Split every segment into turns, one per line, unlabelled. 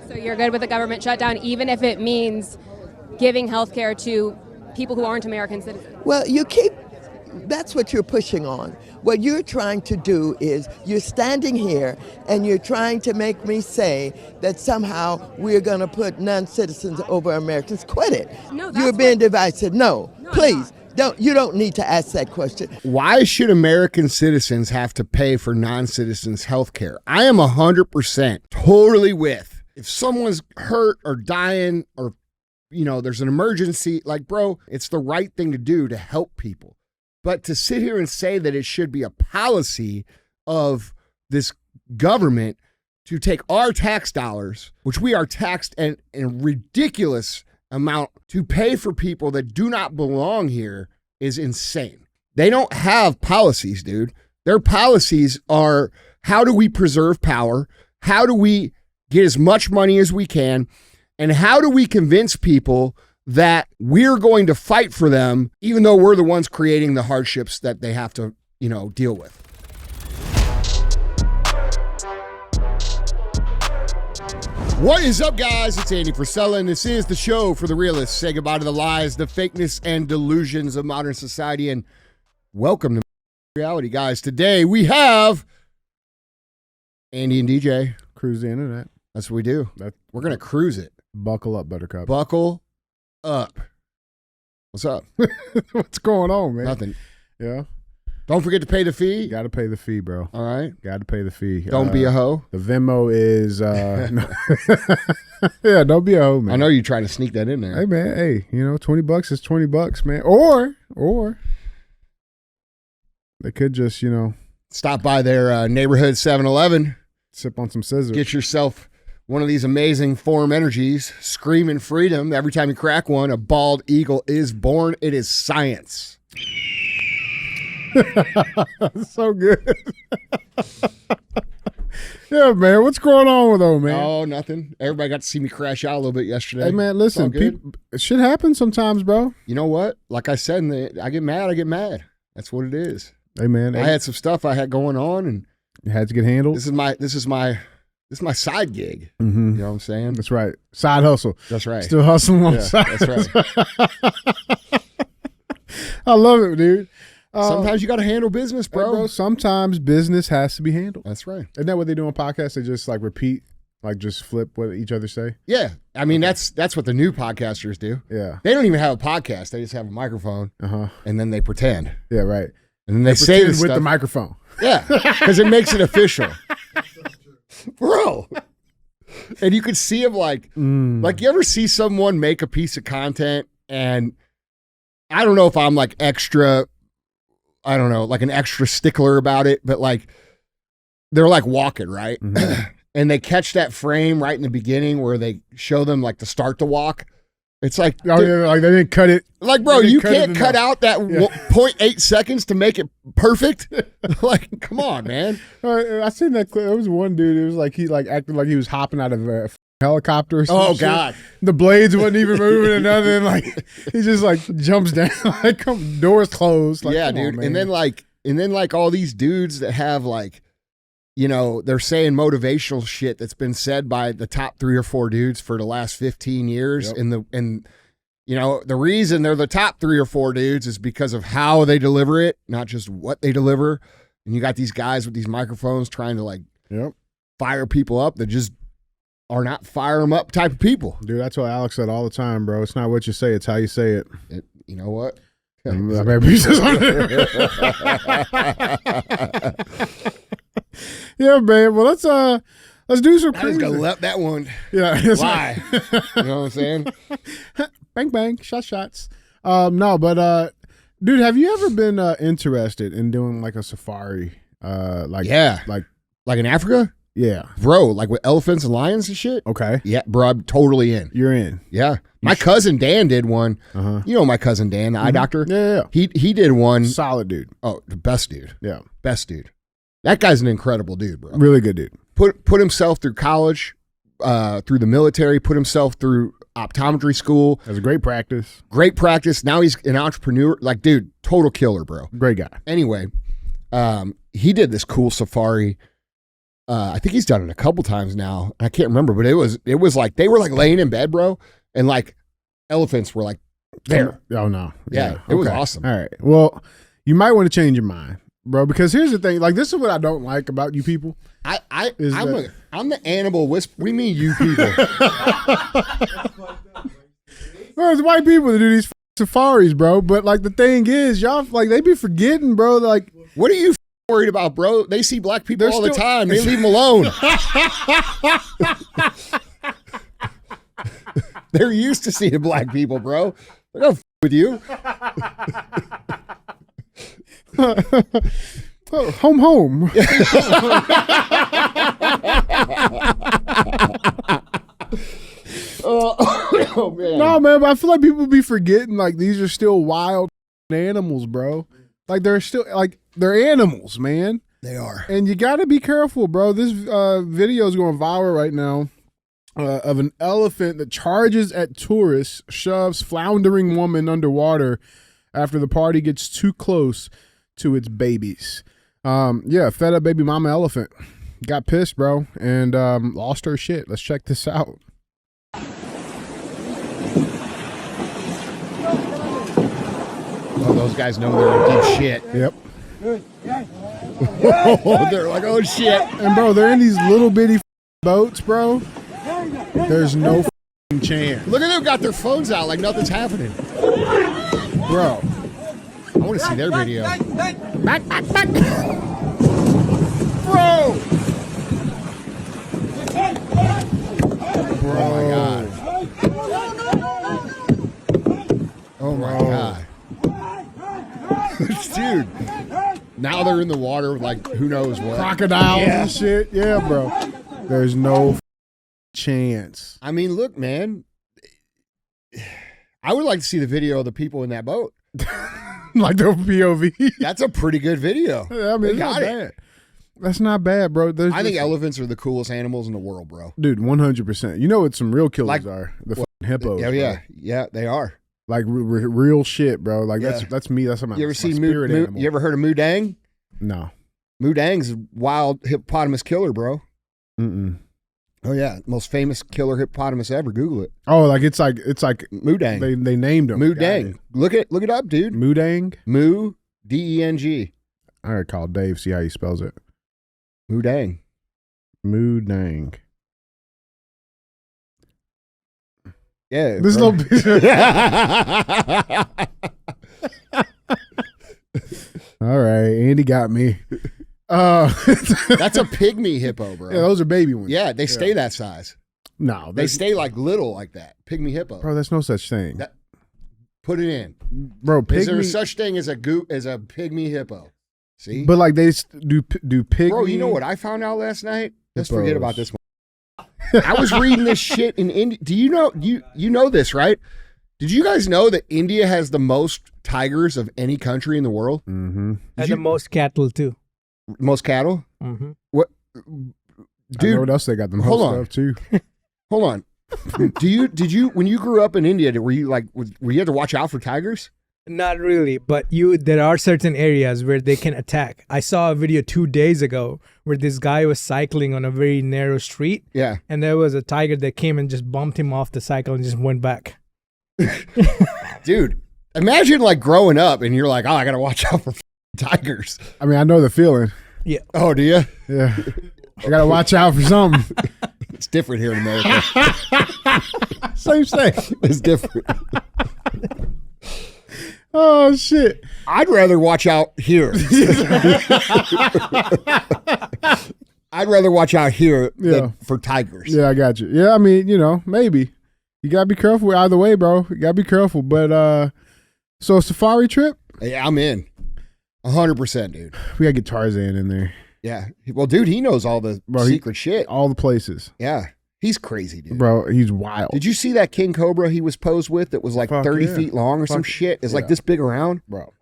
So you're good with the government shutdown, even if it means giving health care to people who aren't American citizens?
Well, that's what you're pushing on. What you're trying to do is you're standing here and you're trying to make me say that somehow we're going to put non-citizens over Americans. Quit it.
No, that's
you're being divisive. No, please. You don't need to ask that question.
Why should American citizens have to pay for non-citizens' health care? I am 100% totally with. If someone's hurt or dying or, there's an emergency, like, bro, it's the right thing to do to help people. But to sit here and say that it should be a policy of this government to take our tax dollars, which we are taxed in a ridiculous amount, to pay for people that do not belong here is insane. They don't have policies, dude. Their policies are, how do we preserve power? How do we get as much money as we can? And how do we convince people that we're going to fight for them, even though we're the ones creating the hardships that they have to, deal with? What is up, guys? It's Andy Frisella, and this is the show for the realists. Say goodbye to the lies, the fakeness, and delusions of modern society, and welcome to reality, guys. Today, we have Andy and DJ.
Cruise the internet.
That's what we do. We're going to cruise it.
Buckle up, Buttercup.
Buckle up. What's up?
What's going on, man?
Nothing.
Yeah.
Don't forget to pay the fee.
You got to pay the fee, bro.
All right.
Got to pay the fee.
Don't be a hoe.
The Venmo is, yeah, don't be a hoe, man.
I know you're trying to sneak that in there.
Hey, man. Hey, $20 is $20, man. Or they could just,
stop by their neighborhood 7-Eleven.
Sip on some scissors.
Get yourself one of these amazing Form Energies, screaming freedom. Every time you crack one, a bald eagle is born. It is science.
So good. Yeah, man. What's going on with old man?
Oh, nothing. Everybody got to see me crash out a little bit yesterday.
Hey, man, listen. Shit happens sometimes, bro.
You know what? Like I said, I get mad. That's what it is.
Hey, man.
I had some stuff I had going on, and
it had to get handled.
This is my side gig.
Mm-hmm.
You know what I'm saying?
That's right. Side hustle.
That's right.
Still hustling on the side.
That's right.
I love it, dude.
Sometimes you got to handle business, bro.
Hey, bro. Sometimes business has to be handled.
That's right.
Isn't that what they do on podcasts? They just repeat, just flip what each other say?
Yeah. I mean, that's what the new podcasters do.
Yeah.
They don't even have a podcast. They just have a microphone, and then they pretend.
Yeah, right.
And then they say this
with
stuff.
the microphone.
Yeah, because it makes it official. Bro. And you could see them like you ever see someone make a piece of content, and I don't know if I'm like extra, I don't know, like an extra stickler about it, but like they're like walking, right? Mm-hmm. And they catch that frame right in the beginning where they show them like to start the walk. It's like,
oh, yeah, like they didn't cut it.
Like, bro, you can't cut out that 0.8 seconds to make it perfect. Like, come on, man.
I seen that clip. There was one dude. It was like he acted like he was hopping out of a helicopter. Or some shit.
God!
The blades wasn't even moving or nothing. Like he just jumps down. Doors closed. Like,
yeah, dude. And then all these dudes that have they're saying motivational shit that's been said by the top 3 or 4 dudes for the last 15 years. Yep. And the reason they're the top 3 or 4 dudes is because of how they deliver it, not just what they deliver. And you got these guys with these microphones trying to fire people up that just are not fire them up type of people.
Dude, that's what Alex said all the time, bro. It's not what you say, it's how you say it.
You know what?
Yeah, man. Well, let's do some cruising.
I just gonna let that one lie. You know what I'm saying?
Bang, bang, shots. No, but dude, have you ever been interested in doing like a safari? Like
in Africa?
Yeah,
bro, like with elephants and lions and shit.
Okay,
yeah, bro, I'm totally in.
You're in.
Yeah, my cousin Dan did one. You know my cousin Dan, the eye doctor.
Yeah.
He did one.
Solid dude.
Oh, the best dude.
Yeah,
best dude. That guy's an incredible dude, bro.
Really good dude.
Put himself through college, through the military. Put himself through optometry school.
That's a great practice.
Great practice. Now he's an entrepreneur. Like, dude, total killer, bro.
Great guy.
Anyway, he did this cool safari. I think he's done it a couple times now. I can't remember, but it was like they were like laying in bed, bro, and like elephants were like there.
Oh no.
Yeah, it was awesome.
All right. Well, you might want to change your mind, bro, because here's the thing. Like, this is what I don't like about you people.
I'm the animal whisper. We mean you people.
Bro, it's white people that do these safaris, bro. But like the thing is, y'all like they be forgetting, bro. Like,
what are you worried about, bro? They see black people all the time. They leave them alone. They're used to seeing black people, bro. They're gonna with you.
Home.
Oh man.
No, man, but I feel like people be forgetting like these are still wild animals, bro. Like they're animals, man.
They are.
And you got to be careful, bro. This video is going viral right now of an elephant that charges at tourists, shoves floundering woman underwater after the party gets too close to its babies. Fed up baby mama elephant got pissed, bro, and lost her shit. Let's check this out.
Oh, those guys know they're in deep shit.
Yep.
They're like, oh shit.
And bro, they're in these little bitty boats, bro. There's no chance.
Look at them, got their phones out like nothing's happening.
Bro,
I want to see their video.
back. Bro.
Oh my god. Oh my god. Dude. Now they're in the water like who knows what.
Crocodiles and shit. Yeah, bro. There's no chance.
I mean, look, man. I would like to see the video of the people in that boat.
Like the POV.
That's a pretty good video.
I mean, it's not bad. That's not bad, bro.
I think elephants are the coolest animals in the world, bro.
Dude, 100%. You know what some real killers are? The fucking hippos.
Oh yeah, yeah, they are.
Like real shit, bro. Like that's me. That's my.
You ever seen
spirit animal.
You ever heard of Mudang?
No.
Mudang's a wild hippopotamus killer, bro.
Mm-mm.
Oh yeah, most famous killer hippopotamus ever. Google it.
Oh, like it's like
Mudang.
They named him
Mudang. Look it up, dude.
Mudang.
Deng.
I gotta call Dave. See how he spells it.
Mudang.
Mudang.
Yeah.
This
bro.
little bitch. All right, Andy got me.
That's a pygmy hippo, bro.
Yeah, those are baby ones.
Yeah, they stay that size.
No,
They stay like little like that. Pygmy hippo.
bro. There's no such thing,
Put it in.
bro.
Is there
Pygmy,
such thing as a pygmy hippo? See?
but like they do pygmy.
Bro, you know what I found out last night? Let's
Hippos.
forget about this one. I was reading this shit in India. Do you know you know this, right? Did you guys know that India has the most tigers of any country in the world?
Mm-hmm.
And the most cattle too.
Most cattle?
Mm-hmm.
What?
I know
Dude,
what else they got them
hold
whole
on.
stuff too.
hold on. Did you when you grew up in India, were you have to watch out for tigers?
Not really, but there are certain areas where they can attack. I saw a video 2 days ago where this guy was cycling on a very narrow street.
Yeah.
And there was a tiger that came and just bumped him off the cycle and just went back.
Dude, imagine like growing up and you're like, oh, I got to watch out for tigers.
I mean, I know the feeling.
Yeah.
Oh, do you?
Yeah, I gotta watch out for something.
It's different here in America.
Same.
It's different.
Oh shit!
I'd rather watch out here. I'd rather watch out here than for tigers.
Yeah, I got you. Yeah, I mean, maybe you gotta be careful either way, bro. You gotta be careful. But so a safari trip?
Yeah, I'm in. 100%, dude.
We gotta get Tarzan in there.
Yeah. Well, dude, he knows all the secret shit.
All the places.
Yeah. He's crazy, dude.
Bro, he's wild.
Did you see that king cobra he was posed with that was like 30 feet long or some shit? It's like this big around.
Bro,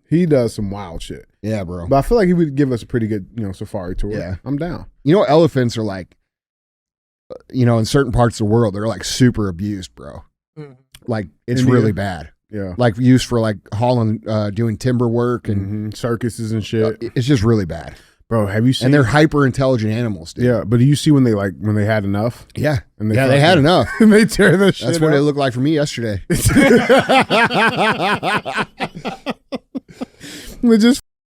he does some wild shit.
Yeah, bro.
But I feel like he would give us a pretty good, safari tour.
Yeah.
I'm down.
You know, elephants are like, in certain parts of the world, they're like super abused, bro.
Mm.
Like, it's
India.
really bad.
Yeah.
Like, used for like hauling, doing timber work and
circuses and shit.
it's just really bad.
Bro, have you seen?
And they're hyper intelligent animals, dude.
Yeah, but do you see when they had enough?
Yeah.
And
They had enough.
and they tear the shit
That's what
up.
it looked like for me yesterday.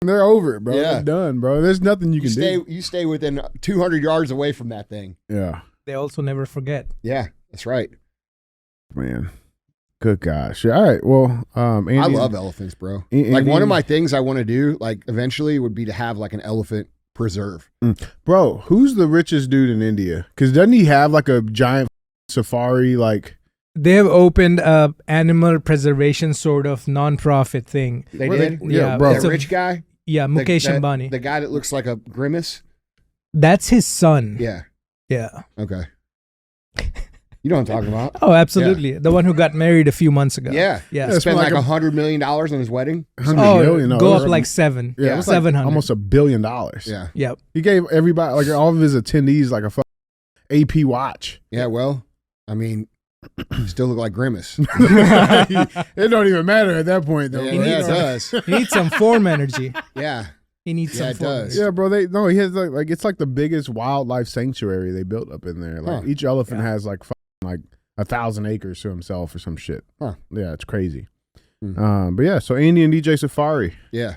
They're over it, bro.
Yeah.
They're done, bro. There's nothing you can do.
You stay within 200 yards away from that thing.
Yeah.
They also never forget.
Yeah, that's right.
Man. Good gosh. All right. Well, Andy,
I love elephants, bro.
Andy,
Like one of my things I want to do, like eventually, would be to have like an elephant preserve.
Bro, who's the richest dude in India? Because doesn't he have like a giant safari? Like
They have opened a animal preservation sort of non-profit thing.
They
Where
did?
yeah, bro.
That rich guy?
Yeah, Mukesh Ambani.
The guy that looks like a grimace?
That's his son.
Yeah.
Yeah.
Okay. You know what I'm talking about.
Oh, absolutely. The one who got married a few months ago.
Yeah.
Yeah.
It's
Spent
like
like $100 million on his wedding.
100
Oh,
million. No,
go
it
up
was
like seven.
yeah, it was like
700.
almost $1 billion.
Yeah.
Yep.
He gave everybody, like all of his attendees, like a AP watch.
Yeah, well, I mean, still look like grimace.
It don't even matter at that point, though.
Yeah,
bro.
it does.
He needs some form energy.
Yeah.
He needs
Yeah,
some
it
form
does.
energy.
Yeah, bro. He has like it's like the biggest wildlife sanctuary they built up in there. Like
Huh.
each elephant has like 1,000 acres to himself or some shit.
Huh.
Yeah, it's crazy.
Hmm.
But yeah, so Andy and DJ Safari,
Yeah.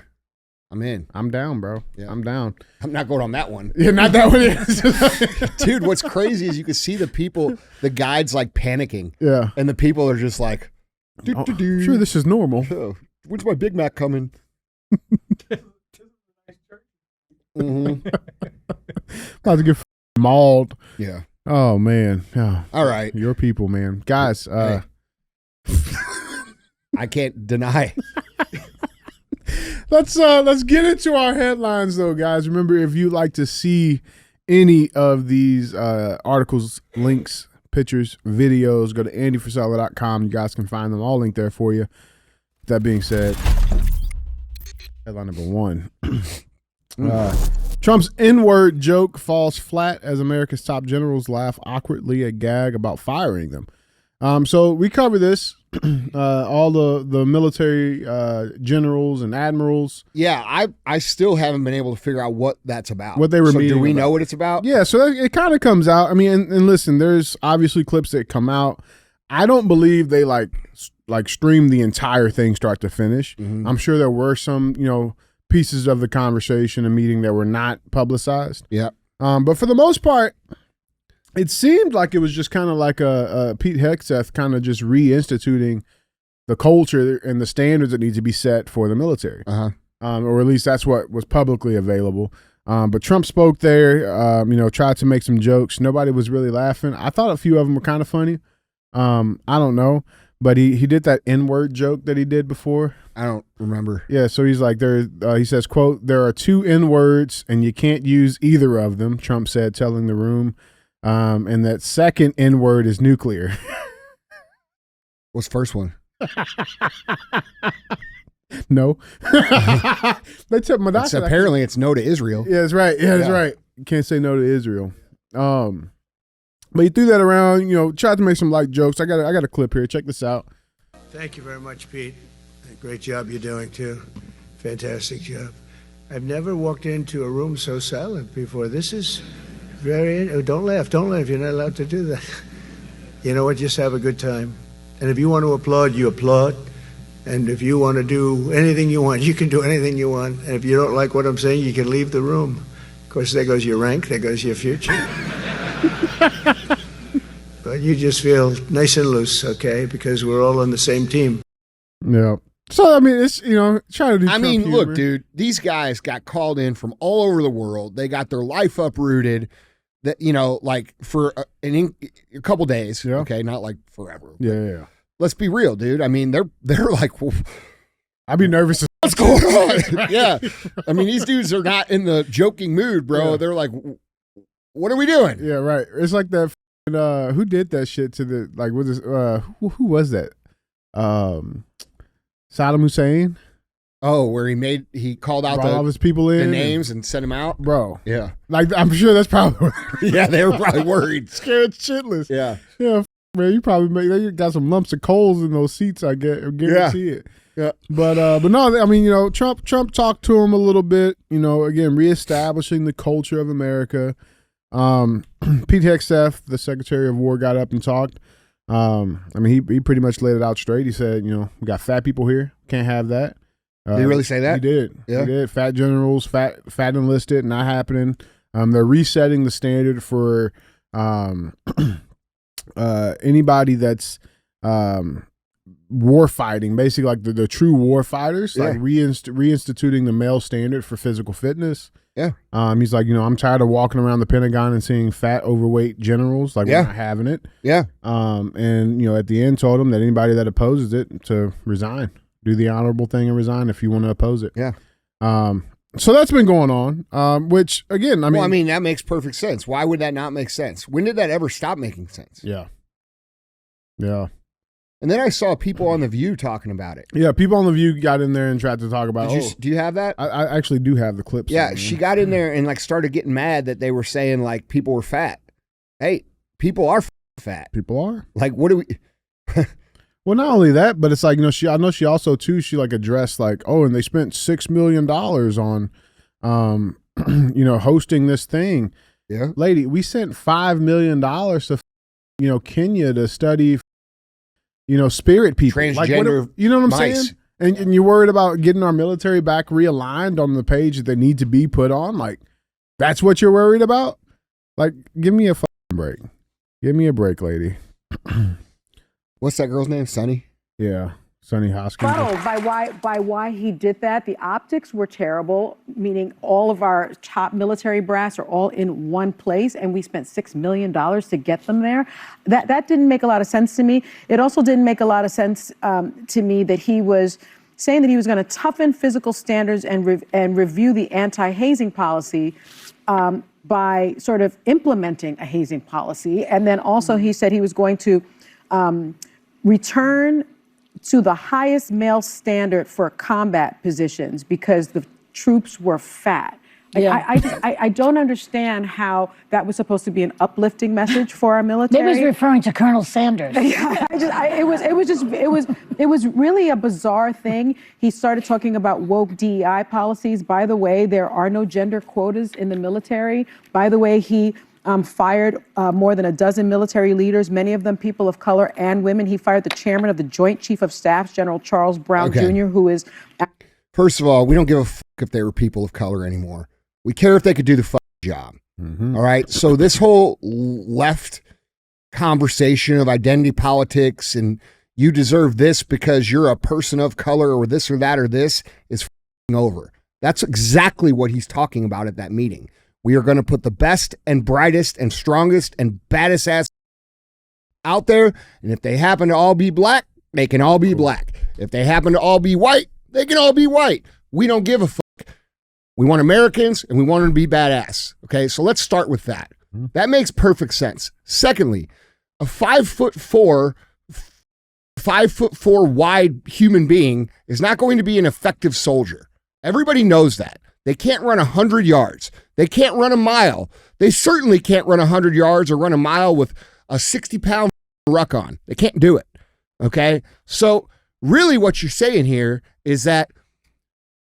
I'm in.
I'm down, bro.
Yeah.
I'm down.
I'm not going on that one.
Yeah, not that one.
Dude, what's crazy is you can see the people, the guides like panicking,
Yeah.
and the people are just like,
Oh, sure, this is normal.
oh, when's my Big Mac coming? Mm-hmm.
About to get mauled.
Yeah.
Oh man. Yeah.
All right.
Your people, man. Guys,
Hey. I can't deny.
let's get into our headlines though, guys. Remember, if you'd like to see any of these articles, links, pictures, videos, go to andyfrisella.com. You guys can find them all linked there for you. That being said, headline number one. Trump's N-word joke falls flat as America's top generals laugh awkwardly at gag about firing them. So we cover this, all the military generals and admirals.
Yeah, I still haven't been able to figure out what that's about.
What they were
so
meeting
do we
about.
know what it's about?
Yeah, so it kind of comes out. I mean, and listen, there's obviously clips that come out. I don't believe they like streamed the entire thing start to finish.
Mhm.
I'm sure there were some, pieces of the conversation and meeting that were not publicized.
Yeah.
But for the most part, it seemed like it was just kind of like a Pete Hegseth kind of just reinstituting the culture and the standards that need to be set for the military.
Uh-huh.
Or at least that's what was publicly available. But Trump spoke there, tried to make some jokes. Nobody was really laughing. I thought a few of them were kind of funny. I don't know. But he did that N-word joke that he did before.
I don't remember.
Yeah, so he's like, he says, quote, "There are two N-words and you can't use either of them," Trump said, telling the room. And that second N-word is nuclear.
What's the first one?
No. They took my
Apparently it's no to Israel.
Yeah, that's right. Yeah, that's right. You can't say no to Israel. But he threw that around, tried to make some light jokes. I got a clip here. Check this out.
Thank you very much, Pete. Great job you're doing, too. Fantastic job. I've never walked into a room so silent before. This is very... Oh, don't laugh. Don't laugh. You're not allowed to do that. You know what? Just have a good time. And if you want to applaud, you applaud. And if you want to do anything you want, you can do anything you want. And if you don't like what I'm saying, you can leave the room. Of course, there goes your rank. There goes your future. But you just feel nice and loose, okay? Because we're all on the same team.
Yeah. So, I mean, it's, trying to do
I mean,
Trump humor.
look, dude, these guys got called in from all over the world. They got their life uprooted, that like for a couple days.
Yeah.
Okay, not like forever.
Yeah.
Let's be real, dude. I mean, they're like, well,
I'd be nervous.
what's going on? Yeah. I mean, these dudes are not in the joking mood, bro.
Yeah.
They're like, what are we doing?
Yeah, right. It's like that. Who did that shit to the was this, who was that? Saddam Hussein.
Oh, where he called out
Brought all
the
his people in
names and sent them out.
bro.
Yeah.
Like I'm sure that's probably
Yeah, they were probably worried.
scared shitless.
Yeah.
Yeah, Man, you probably they got some lumps of coals in those seats. I guarantee it.
Yeah.
But no, I mean, Trump talked to him a little bit. Again, reestablishing the culture of America. Pete Hegseth, the Secretary of War, got up and talked. I mean, he pretty much laid it out straight. He said, we got fat people here, can't have that.
Did he really say that?
He did.
Yeah.
He did. Fat generals, fat enlisted, not happening. They're resetting the standard for anybody that's war fighting, basically like the true war fighters, like reinstituting the male standard for physical fitness.
Yeah.
He's like, I'm tired of walking around the Pentagon and seeing fat, overweight generals. Like, we're not having it.
Yeah.
And at the end told him that anybody that opposes it to resign, do the honorable thing and resign if you want to oppose it.
Yeah.
So that's been going on, which again, I mean,
that makes perfect sense. Why would that not make sense? When did that ever stop making sense?
Yeah. Yeah.
And then I saw people on The View talking about it.
Yeah, people on The View got in there and tried to talk about it.
Do you have that?
I actually do have the clips.
Yeah, she got in there and started getting mad that they were saying people were fat. Hey, people are fat.
People are.
What do we...
Well, not only that, but it's like, I know she also too, she addressed and they spent $6 million on, hosting this thing.
Yeah.
Lady, we sent $5 million to, Kenya to study, spirit people.
Transgender
you know what I'm
mice.
saying? And you're worried about getting our military back realigned on the page that they need to be put on? That's what you're worried about? Give me a fucking break. Give me a break, lady.
What's that girl's name? Sunny?
Yeah, Sunny Hoskins.
By why he did that. The optics were terrible, meaning all of our top military brass are all in one place, and we spent $6 million to get them there. That didn't make a lot of sense to me. It also didn't make a lot of sense to me that he was saying that he was going to toughen physical standards and review the anti-hazing policy by sort of implementing a hazing policy. And then also he said he was going to return to the highest male standard for combat positions because the troops were fat. I don't understand how that was supposed to be an uplifting message for our military.
Maybe he was referring to Colonel Sanders.
It was really a bizarre thing. He started talking about woke DEI policies. By the way, there are no gender quotas in the military. By the way, he fired more than a dozen military leaders, many of them people of color and women. He fired the chairman of the Joint Chief of Staff, General Charles Brown Jr., who is...
First of all, we don't give a fuck if they were people of color anymore. We care if they could do the fucking job.
Mm-hmm.
All right? So this whole left conversation of identity politics and you deserve this because you're a person of color or this or that or this is fucking over. That's exactly what he's talking about at that meeting. We are going to put the best and brightest and strongest and baddest ass out there. And if they happen to all be black, they can all be black. If they happen to all be white, they can all be white. We don't give a fuck. We want Americans and we want them to be badass. Okay, so let's start with that. That makes perfect sense. Secondly, a 5'4" wide human being is not going to be an effective soldier. Everybody knows that. They can't run 100 yards. They can't run a mile. They certainly can't run 100 yards or run a mile with a 60-pound ruck on. They can't do it, okay? So really what you're saying here is that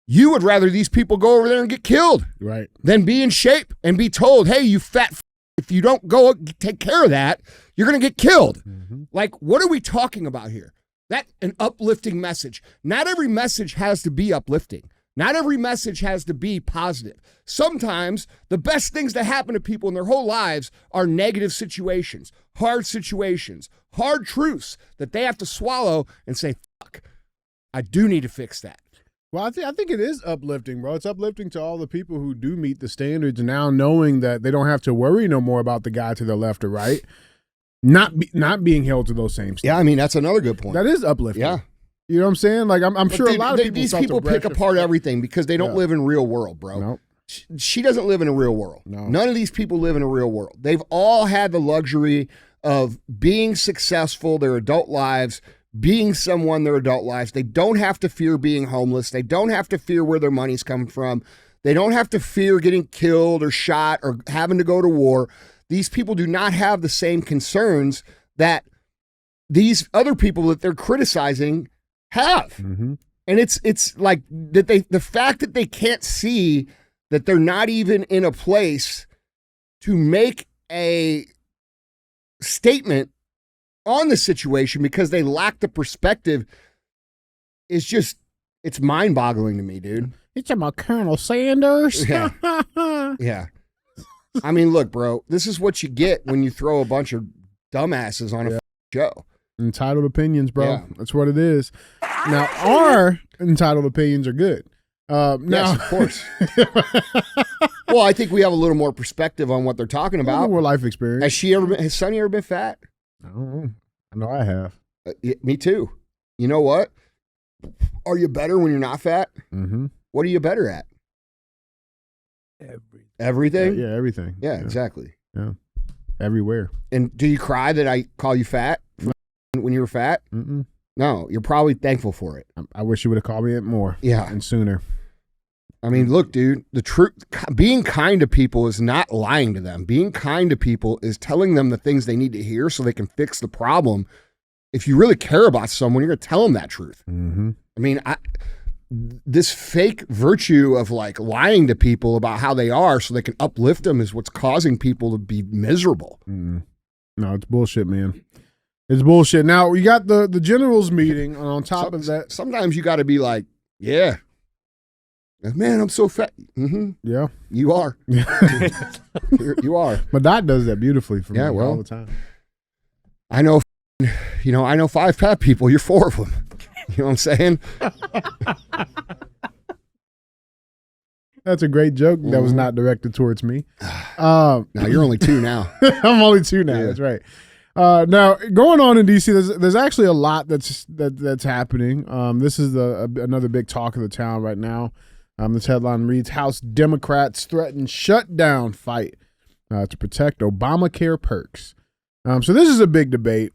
you would rather these people go over there and get killed than be in shape and be told, hey, you fat if you don't go take care of that, you're going to get killed. Mm-hmm. What are we talking about here? That's an uplifting message. Not every message has to be uplifting. Not every message has to be positive. Sometimes the best things that happen to people in their whole lives are negative situations, hard truths that they have to swallow and say, fuck, I do need to fix that.
Well, I think it is uplifting, bro. It's uplifting to all the people who do meet the standards and now knowing that they don't have to worry no more about the guy to the left or right, not being held to those same standards.
Yeah, I mean, that's another good point.
That is uplifting.
Yeah.
You know what I'm saying? I'm sure a lot of people.
These people pick apart everything because they don't live in real world, bro.
Nope.
She doesn't live in a real world.
No.
None of these people live in a real world. They've all had the luxury of being successful their adult lives, being someone their adult lives. They don't have to fear being homeless. They don't have to fear where their money's coming from. They don't have to fear getting killed or shot or having to go to war. These people do not have the same concerns that these other people that they're criticizing have. And it's like that the fact that they can't see that they're not even in a place to make a statement on the situation because they lack the perspective is just, it's mind-boggling to me, dude.
It's about Colonel Sanders.
Yeah. Yeah. I mean, look, bro, this is what you get when you throw a bunch of dumbasses on a show.
Entitled opinions, bro.
Yeah.
That's what it is. Now, our entitled opinions are good.
Yes, of course. Well, I think we have a little more perspective on what they're talking about.
More life experience.
Has Sonny ever been fat?
I don't know. I know I have.
Me too. You know what? Are you better when you're not fat?
Mm-hmm.
What are you better at? Everything?
Yeah, everything.
Yeah, exactly.
Yeah. Everywhere.
And do you cry that I call you fat when you were fat?
Mm-mm.
No, you're probably thankful for it.
I wish you would have called me it more.
Yeah.
And sooner.
I mean, look, dude, the truth, being kind to people is not lying to them. Being kind to people is telling them the things they need to hear so they can fix the problem. If you really care about someone, you're going to tell them that truth.
Mm-hmm.
I mean, this fake virtue of like lying to people about how they are so they can uplift them is what's causing people to be miserable.
Mm-hmm. No, it's bullshit, man. It's bullshit. Now, we got the generals meeting, and on top of that.
Sometimes you got to be like, yeah. Man, I'm so fat. Mm-hmm.
Yeah.
You are. You are.
My dad does that beautifully for me all the time.
I know, I know 5 fat people. You're 4 of them. You know what I'm saying?
That's a great joke that was not directed towards me.
No, you're only 2 now.
I'm only 2 now. Yeah. That's right. Now, going on in D.C., there's actually a lot that's happening. This is another big talk of the town right now. This headline reads, House Democrats threaten shutdown fight to protect Obamacare perks. So this is a big debate.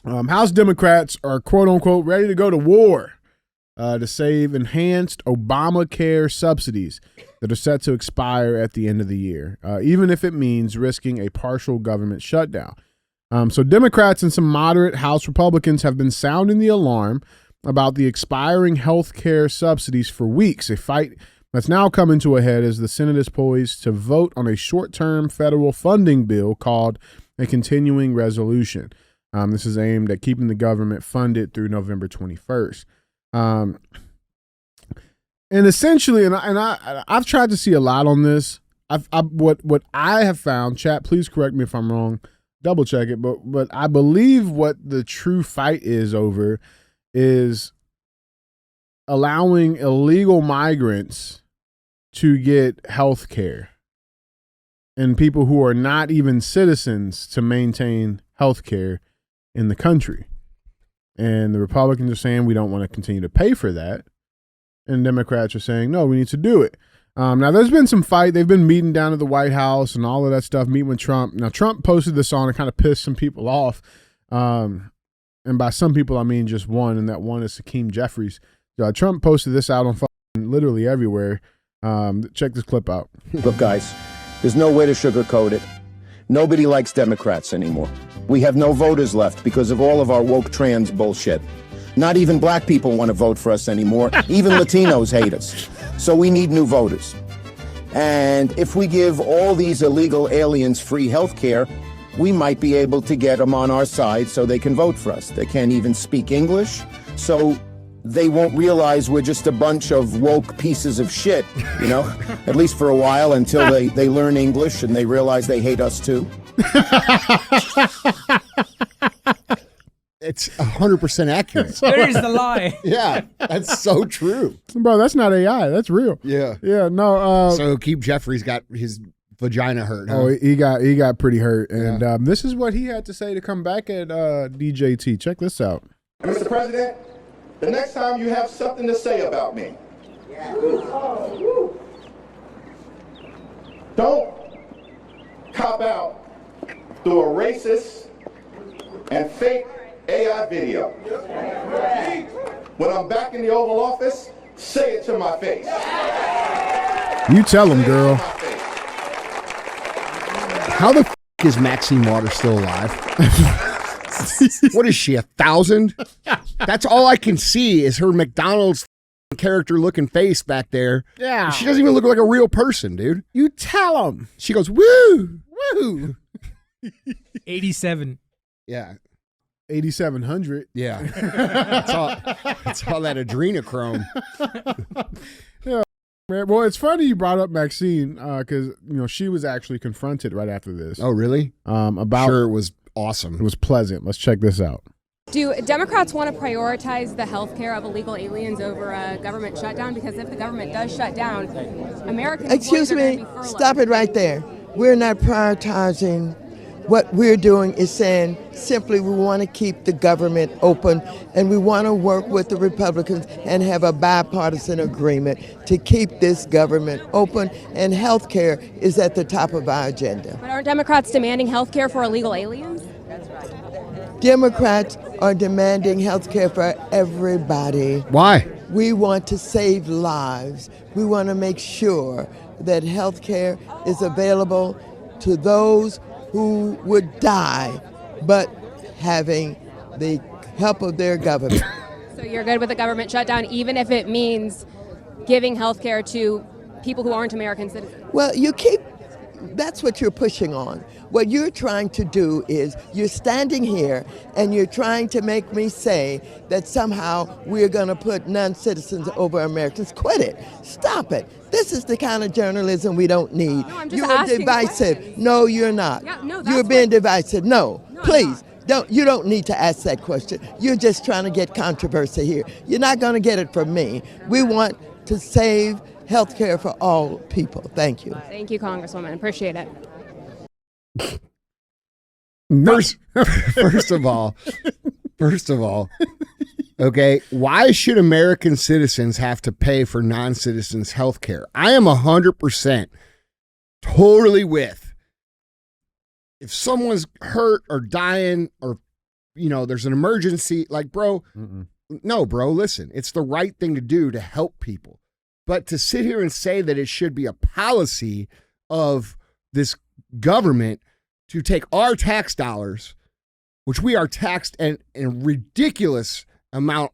House Democrats are, quote unquote, ready to go to war to save enhanced Obamacare subsidies that are set to expire at the end of the year, even if it means risking a partial government shutdown. So Democrats and some moderate House Republicans have been sounding the alarm about the expiring health care subsidies for weeks, a fight that's now coming to a head as the Senate is poised to vote on a short-term federal funding bill called a continuing resolution. This is aimed at keeping the government funded through November 21st. And essentially, and I've tried to see a lot on this. What I have found, chat, please correct me if I'm wrong, double check it, but I believe what the true fight is over is allowing illegal migrants to get health care and people who are not even citizens to maintain health care in the country. And the Republicans are saying we don't want to continue to pay for that. And Democrats are saying, no, we need to do it. Now, there's been some fight. They've been meeting down at the White House and all of that stuff, meeting with Trump. Now, Trump posted this on and kind of pissed some people off. And by some people, I mean just one, and that one is Hakeem Jeffries. Trump posted this out on literally everywhere. Check this clip out.
Look, guys, there's no way to sugarcoat it. Nobody likes Democrats anymore. We have no voters left because of all of our woke trans bullshit. Not even black people want to vote for us anymore. Even Latinos hate us. So we need new voters. And if we give all these illegal aliens free health care, we might be able to get them on our side so they can vote for us. They can't even speak English, so they won't realize we're just a bunch of woke pieces of shit, at least for a while until they learn English and they realize they hate us too.
It's 100% accurate.
Where is the lie?
Yeah, that's so true.
Bro, that's not AI. That's real.
Yeah.
Yeah, no.
So Hakeem Jeffries got his vagina hurt. Huh?
Oh, he got pretty hurt. And this is what he had to say to come back at DJT. Check this out.
Mr. President, the next time you have something to say about me, don't cop out through a racist and fake AI video. When I'm back in the Oval Office, say it to my face.
You tell him, girl.
How the f*** is Maxine Waters still alive? What is she, 1,000? That's all I can see is her McDonald's character looking face back there.
Yeah.
She doesn't even look like a real person, dude.
You tell them.
She goes, woo.
Woo.
87.
Yeah.
8,700.
Yeah. That's all that adrenochrome.
Yeah, man. Well, it's funny you brought up Maxine because she was actually confronted right after this.
Oh, really?
About
Sure, it was awesome.
It was pleasant. Let's check this out.
Do Democrats want to prioritize the health care of illegal aliens over a government shutdown? Because if the government does shut down, American
Excuse me, stop it right there. We're not prioritizing. What we're doing is saying simply we want to keep the government open and we want to work with the Republicans and have a bipartisan agreement to keep this government open, and health care is at the top of our agenda.
But aren't Democrats demanding health care for illegal aliens?
Democrats are demanding health care for everybody.
Why?
We want to save lives. We want to make sure that health care is available to those who would die, but having the help of their government.
So you're good with the government shutdown, even if it means giving health care to people who aren't American citizens?
Well, that's what you're pushing on. What you're trying to do is you're standing here and you're trying to make me say that somehow we're going to put non-citizens over Americans. Quit it. Stop it. This is the kind of journalism we don't need.
No, I'm just
you're
asking
divisive.
questions.
No, you're not.
Yeah, no, that's
you're being
what-
divisive. No,
No, I'm
please.
not.
You don't need to ask that question. You're just trying to get controversy here. You're not going to get it from me. We want to save health care for all people. Thank you.
Thank you, Congresswoman. Appreciate it.
First of all, okay, why should American citizens have to pay for non-citizens' health care? I am 100% totally with. If someone's hurt or dying or, there's an emergency, like, bro, no, bro, listen, it's the right thing to do to help people. But to sit here and say that it should be a policy of this government to take our tax dollars, which we are taxed in a ridiculous amount,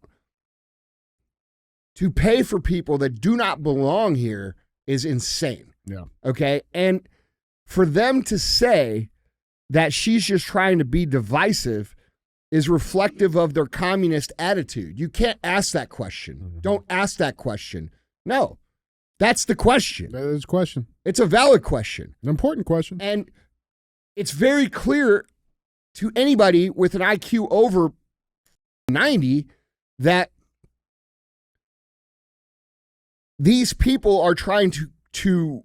to pay for people that do not belong here is insane.
Yeah.
Okay. And for them to say that she's just trying to be divisive is reflective of their communist attitude. You can't ask that question.
Mm-hmm.
Don't ask that question. No, that's the question.
That is a question.
It's a valid question.
An important question.
And it's very clear to anybody with an IQ over 90 that these people are trying to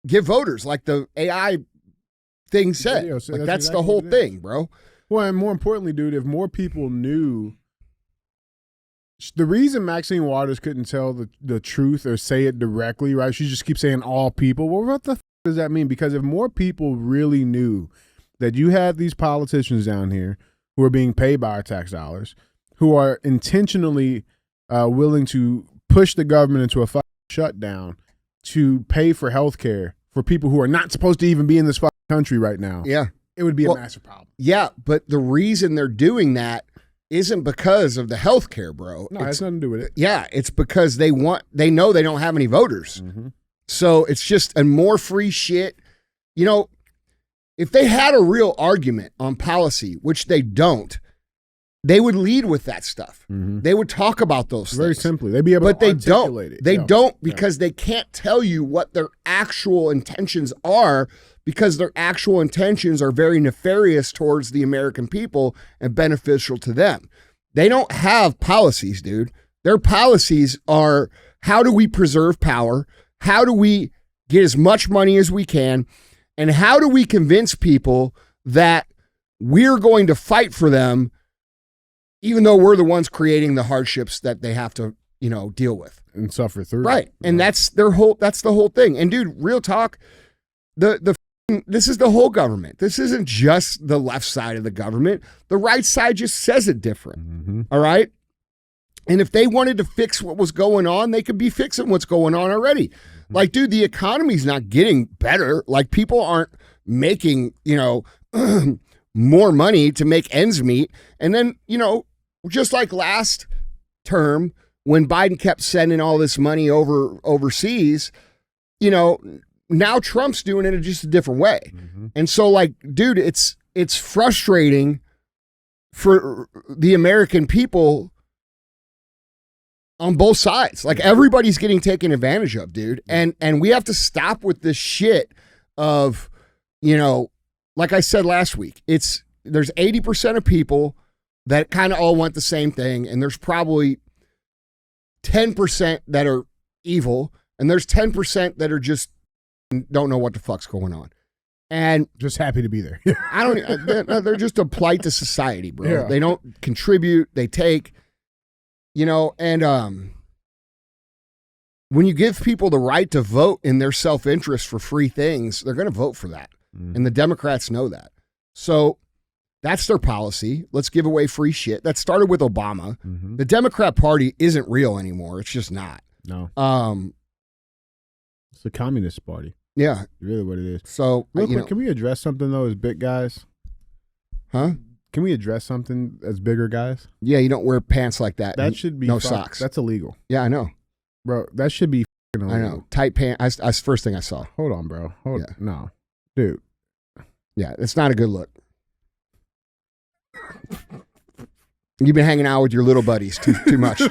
give voters, like the AI thing said.
Yeah, so
like
that's
that's the
exactly
whole
what it
thing, bro.
Well, and more importantly, dude, if more people knew, the reason Maxine Waters couldn't tell the truth or say it directly, right? She just keeps saying all people. Well, what the does that mean? Because if more people really knew that you had these politicians down here who are being paid by our tax dollars, who are intentionally willing to push the government into a fucking shutdown to pay for health care for people who are not supposed to even be in this fucking country right now.
Yeah.
It would be a massive problem.
Yeah, but the reason they're doing that isn't because of the health care, bro.
No, it has nothing to do with it.
Yeah, it's because they know they don't have any voters.
Mm-hmm.
So it's just a more free shit. If they had a real argument on policy, which they don't, they would lead with that stuff.
Mm-hmm.
They would talk about those
Very
things.
simply. They'd be able
But
to
they
articulate
don't.
it.
They
Yeah.
don't because they can't tell you what their actual intentions are, because their actual intentions are very nefarious towards the American people and beneficial to them. They don't have policies, dude. Their policies are, how do we preserve power? How do we get as much money as we can? And how do we convince people that we're going to fight for them, even though we're the ones creating the hardships that they have to, deal with
and suffer through.
Right. And that's the whole thing. And dude, real talk, this is the whole government. This isn't just the left side of the government. The right side just says it different.
Mm-hmm.
All right. And if they wanted to fix what was going on, they could be fixing what's going on already. Mm-hmm. Like, dude, the economy's not getting better. Like, people aren't making, more money to make ends meet. And then, just like last term when Biden kept sending all this money overseas, now Trump's doing it in just a different way. Mm-hmm. And so, like, dude, it's frustrating for the American people on both sides. Like, everybody's getting taken advantage of, dude. And we have to stop with this shit of, like I said last week, there's 80% of people that kind of all want the same thing, and there's probably 10% that are evil, and there's 10% that are just don't know what the fuck's going on. And
just happy to be there.
They're just a plight to society, bro.
Yeah.
They don't contribute, they take, and when you give people the right to vote in their self-interest for free things, they're going to vote for that. Mm. And the Democrats know that. So that's their policy. Let's give away free shit. That started with Obama. Mm-hmm. The Democrat Party isn't real anymore. It's just not.
No. It's the Communist Party.
Yeah.
Really what it is.
So,
real quick, can we address something, though, as big guys?
Huh?
Can we address something as bigger guys?
Yeah, you don't wear pants like that.
That should be
no socks.
That's illegal.
Yeah, I know.
Bro, that should be illegal.
I know. Tight pants. That's the first thing I saw.
Hold on, bro. Hold on. No. Dude.
Yeah, it's not a good look. You've been hanging out with your little buddies too much,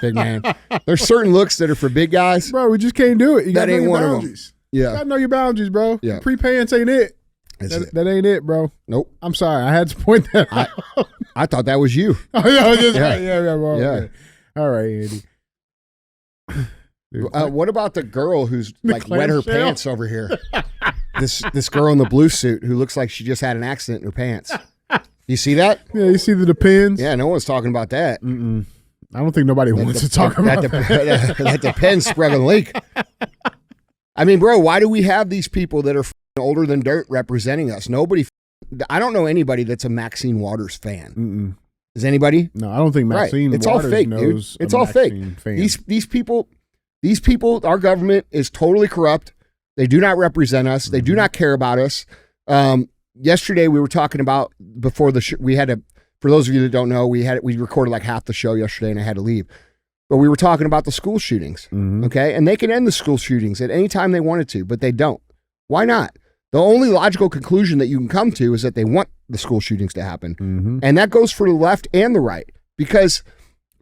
big man. There's certain looks that are for big guys.
Bro, we just can't do it. You
that
gotta
ain't
know your
one
boundaries.
of them. Yeah.
You gotta know your boundaries, bro.
Yeah.
Pre-pants ain't it. That ain't it, bro.
Nope.
I'm sorry. I had to point that out.
I thought that was you.
Oh, yeah, bro.
Yeah.
Okay. All right, Andy.
What about the girl who's like wet her pants over here? This girl in the blue suit who looks like she just had an accident in her pants. You see that?
Yeah, you see the depends?
Yeah, no one's talking about that.
Mm-mm. I don't think nobody wants to talk about that.
That depends, spread a leak. I mean, bro, why do we have these people that are older than dirt representing us? I don't know anybody that's a Maxine Waters fan.
Mm-mm.
Is anybody?
No, I don't think Maxine
It's
Waters
all fake,
knows
dude. It's all fake.
Fan.
These people, our government is totally corrupt. They do not represent us. They do not care about us. Yesterday we were talking about before the show. For those of you that don't know, we recorded like half the show yesterday, and I had to leave. But we were talking about the school shootings, okay? And they can end the school shootings at any time they wanted to, but they don't. Why not? The only logical conclusion that you can come to is that they want the school shootings to happen. Mm-hmm. And that goes for the left and the right, because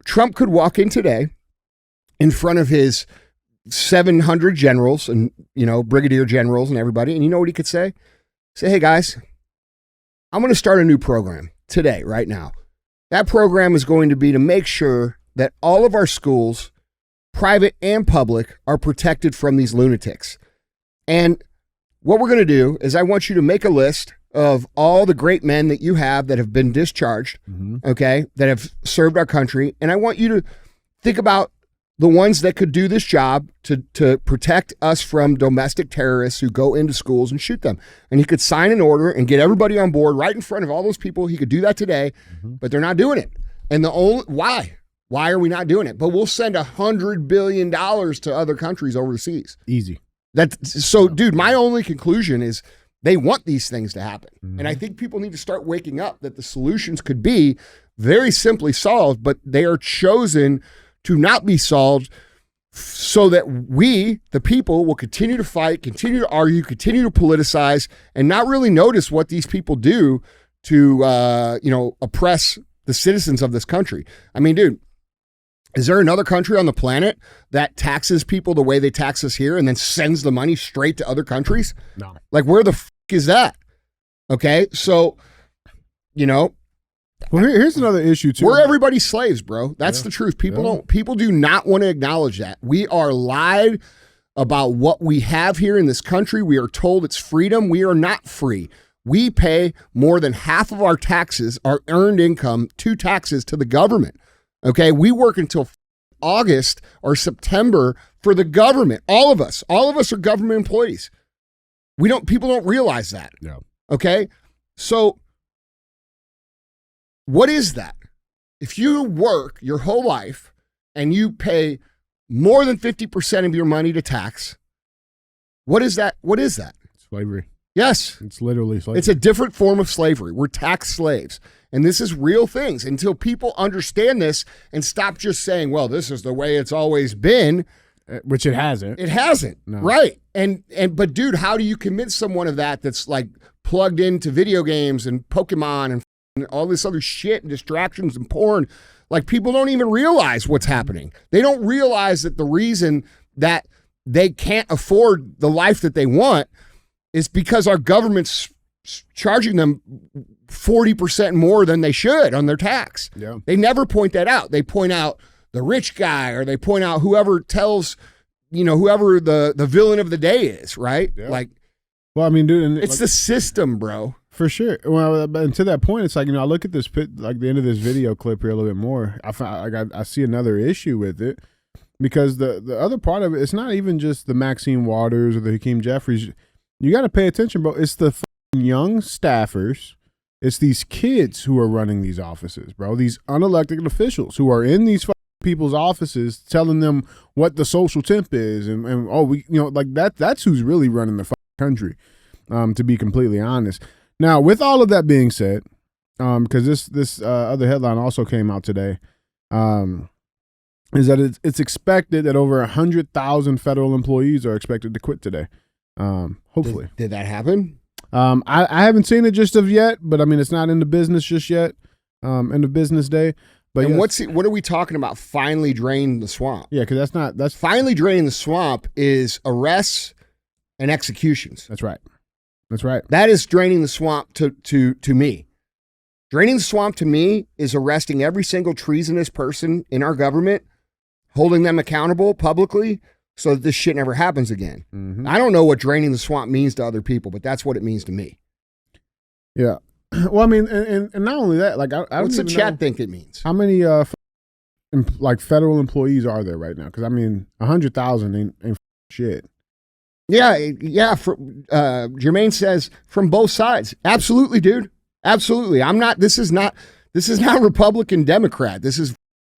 Trump could walk in today in front of his 700 generals and, brigadier generals and everybody, and you know what he could say? Say, hey, guys, I'm going to start a new program today, right now. That program is going to be to make sure that all of our schools, private and public, are protected from these lunatics. And what we're going to do is I want you to make a list of all the great men that you have that have been discharged, okay, that have served our country. And I want you to think about the ones that could do this job to protect us from domestic terrorists who go into schools and shoot them. And he could sign an order and get everybody on board right in front of all those people. He could do that today, but they're not doing it. And why are we not doing it? But we'll send $100 billion to other countries overseas.
Easy.
Dude, my only conclusion is they want these things to happen. And I think people need to start waking up that the solutions could be very simply solved, but they are chosen to not be solved so that we, the people, will continue to fight, continue to argue, continue to politicize, and not really notice what these people do to, oppress the citizens of this country. I mean, dude, is there another country on the planet that taxes people the way they tax us here and then sends the money straight to other countries?
No.
Like, where the fuck is that? Okay, so,
Well, here's another issue too.
We're everybody's slaves, bro. That's the truth. People do not want to acknowledge that. We are lied about what we have here in this country. We are told it's freedom. We are not free. We pay more than half of our taxes, our earned income, to taxes to the government. Okay, we work until August or September for the government. All of us are government employees. People don't realize that.
Yeah.
Okay, so what is that? If you work your whole life and you pay more than 50% of your money to tax, what is that? What is that?
Slavery.
Yes.
It's literally slavery.
It's a different form of slavery. We're tax slaves. And this is real things. Until people understand this and stop just saying, well, this is the way it's always been.
Which it hasn't.
It hasn't.
No.
Right. But dude, how do you convince someone of that that's like plugged into video games and Pokemon and all this other shit and distractions and porn? Like, people don't even realize what's happening. They don't realize that the reason that they can't afford the life that they want is because our government's charging them 40% more than they should on their tax.
Yeah.
They never point that out. They point out the rich guy, or they point out whoever tells, whoever the villain of the day is, right?
Yeah.
Like,
well, I mean, dude,
it's the system, bro.
For sure. Well, and to that point, it's like, I look at this, like the end of this video clip here a little bit more. I see another issue with it, because the other part of it, it's not even just the Maxine Waters or the Hakeem Jeffries. You got to pay attention, bro. It's the young staffers. It's these kids who are running these offices, bro. These unelected officials who are in these people's offices telling them what the social temp is. And like that's who's really running the country, to be completely honest. Now, with all of that being said, because this other headline also came out today, is that it's expected that over 100,000 federal employees are expected to quit today. Hopefully.
Did that happen?
I haven't seen it just of yet, but I mean, it's not in the business just yet, end of business day. But
and
yes.
what are we talking about? Finally drain the swamp.
Yeah, because that's
finally draining the swamp is arrests and executions.
That's right. That's right.
That is draining the swamp to me. Draining the swamp to me is arresting every single treasonous person in our government, holding them accountable publicly so that this shit never happens again.
Mm-hmm.
I don't know what draining the swamp means to other people, but that's what it means to me.
Yeah. Well, I mean, and not only that, like, I
what's the
don't
chat
know
think it means?
how many like federal employees are there right now? Because I mean, 100,000 ain't shit.
Yeah. Jermaine says from both sides. Absolutely, dude. Absolutely. This is not Republican Democrat. This is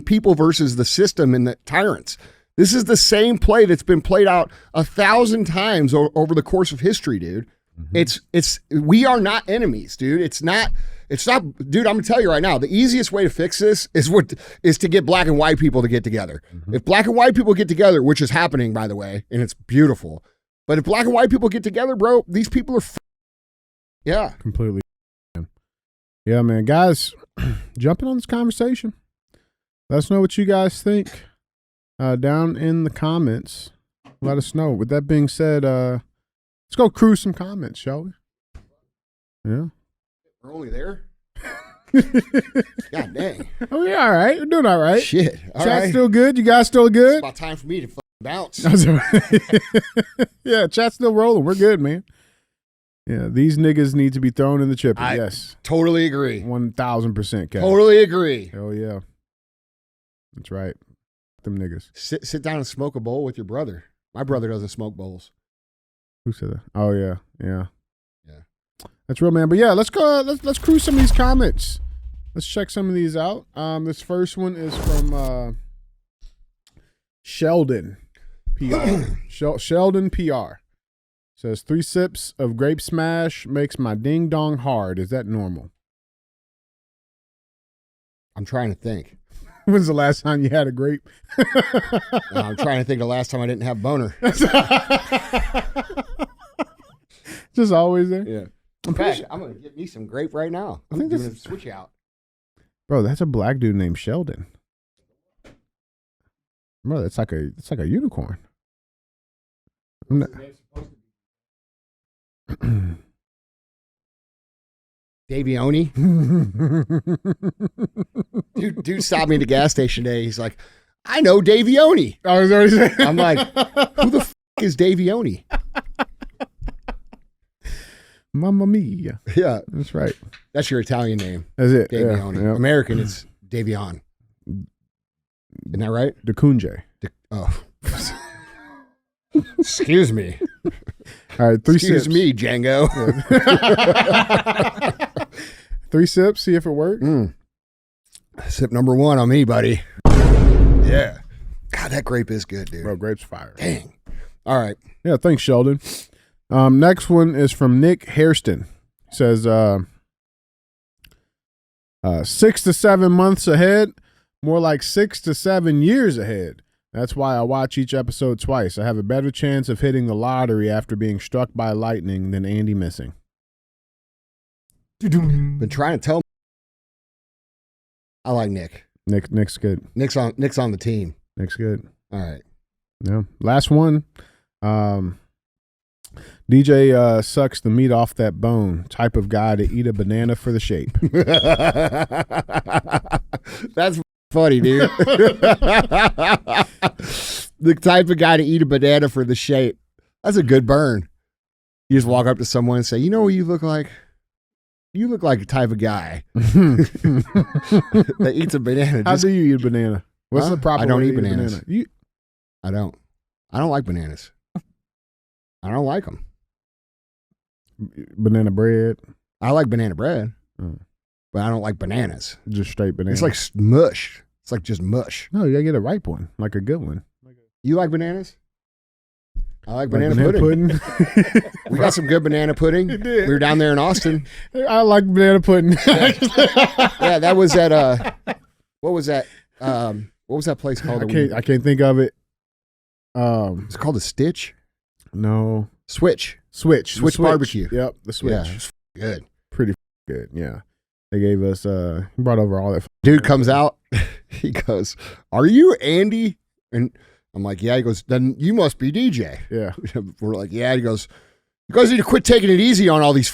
people versus the system and the tyrants. This is the same play that's been played out 1,000 times over the course of history, dude. Mm-hmm. We are not enemies, dude. It's not, dude, I'm gonna tell you right now, the easiest way to fix this is to get black and white people to get together. Mm-hmm. If black and white people get together, which is happening, by the way, and it's beautiful, but if black and white people get together, bro, these people are yeah.
Completely. Yeah, man. Guys, jumping on this conversation. Let us know what you guys think down in the comments. Let us know. With that being said, let's go cruise some comments, shall we? Yeah.
We're only there? God dang.
Oh, yeah, all right. We're doing all right.
Shit. All
Chat's
right.
still good? You guys still good?
It's about time for me to bounce.
Yeah, chat's still rolling. We're good, man. Yeah, these niggas need to be thrown in the chipper. Yes.
Totally agree.
1,000%, Cat.
Totally agree.
Hell yeah. That's right. Them niggas.
Sit down and smoke a bowl with your brother. My brother doesn't smoke bowls.
Who said that? Oh yeah. That's real, man. But yeah, let's go. Let's cruise some of these comments. Let's check some of these out. This first one is from Sheldon PR. Sheldon PR says 3 sips of grape smash makes my ding dong hard. Is that normal?
I'm trying to think.
When's the last time you had a grape?
I'm trying to think the last time I didn't have boner.
Just always there.
Yeah. In fact, I'm gonna get me some grape right now. I'm doing a switch out.
Bro, that's a black dude named Sheldon. Bro, it's like a unicorn.
Davioni. dude stopped me at the gas station today. He's like, I know Davioni.
I was already saying.
I'm like, who the is Davioni?
Mamma mia.
Yeah.
That's right.
That's your Italian name.
That's it.
Davioni.
Yeah.
American, it's Davion. Isn't that right?
DeCunje.
Oh. Excuse me.
All right, 3
Excuse
sips.
me, Django.
Yeah. 3 sips, see if it works.
Sip number 1 on me, buddy. Yeah. God, that grape is good, dude.
Bro, grape's fire.
Dang. All right.
Yeah, thanks, Sheldon. Next one is from Nick Hairston. He says 6 to 7 months ahead, more like 6 to 7 years ahead. That's why I watch each episode twice. I have a better chance of hitting the lottery after being struck by lightning than Andy missing.
Been trying to tell. I like Nick.
Nick's good.
Nick's on the team.
Nick's good.
All right.
Yeah. Last one. DJ sucks the meat off that bone. Type of guy to eat a banana for the shape.
That's funny, dude. The type of guy to eat a banana for the shape. That's a good burn. You just walk up to someone and say, "You know what you look like? You look like a type of guy that eats a banana."
How do you eat a banana? What's the proper
I don't
way
eat
to
bananas.
Banana?
I don't like bananas. I don't like them.
Banana bread.
I like banana bread, but I don't like bananas.
Just straight banana.
It's like mush. It's like just mush.
No, you gotta get a ripe one, like a good one.
You like bananas? I like banana pudding. We got some good banana pudding. We were down there in Austin.
I like banana pudding.
Yeah, that was at what was that? What was that place called?
I can't think of it.
It's called a Stitch.
No,
Switch barbecue.
Yep, the Switch.
Yeah, it's good.
Pretty good. Yeah, they gave us. He brought over all that.
Dude comes out. He goes, "Are you Andy?" And I'm like, "Yeah." He goes, "Then you must be DJ."
Yeah.
We're like, "Yeah." He goes, "You guys need to quit taking it easy on all these."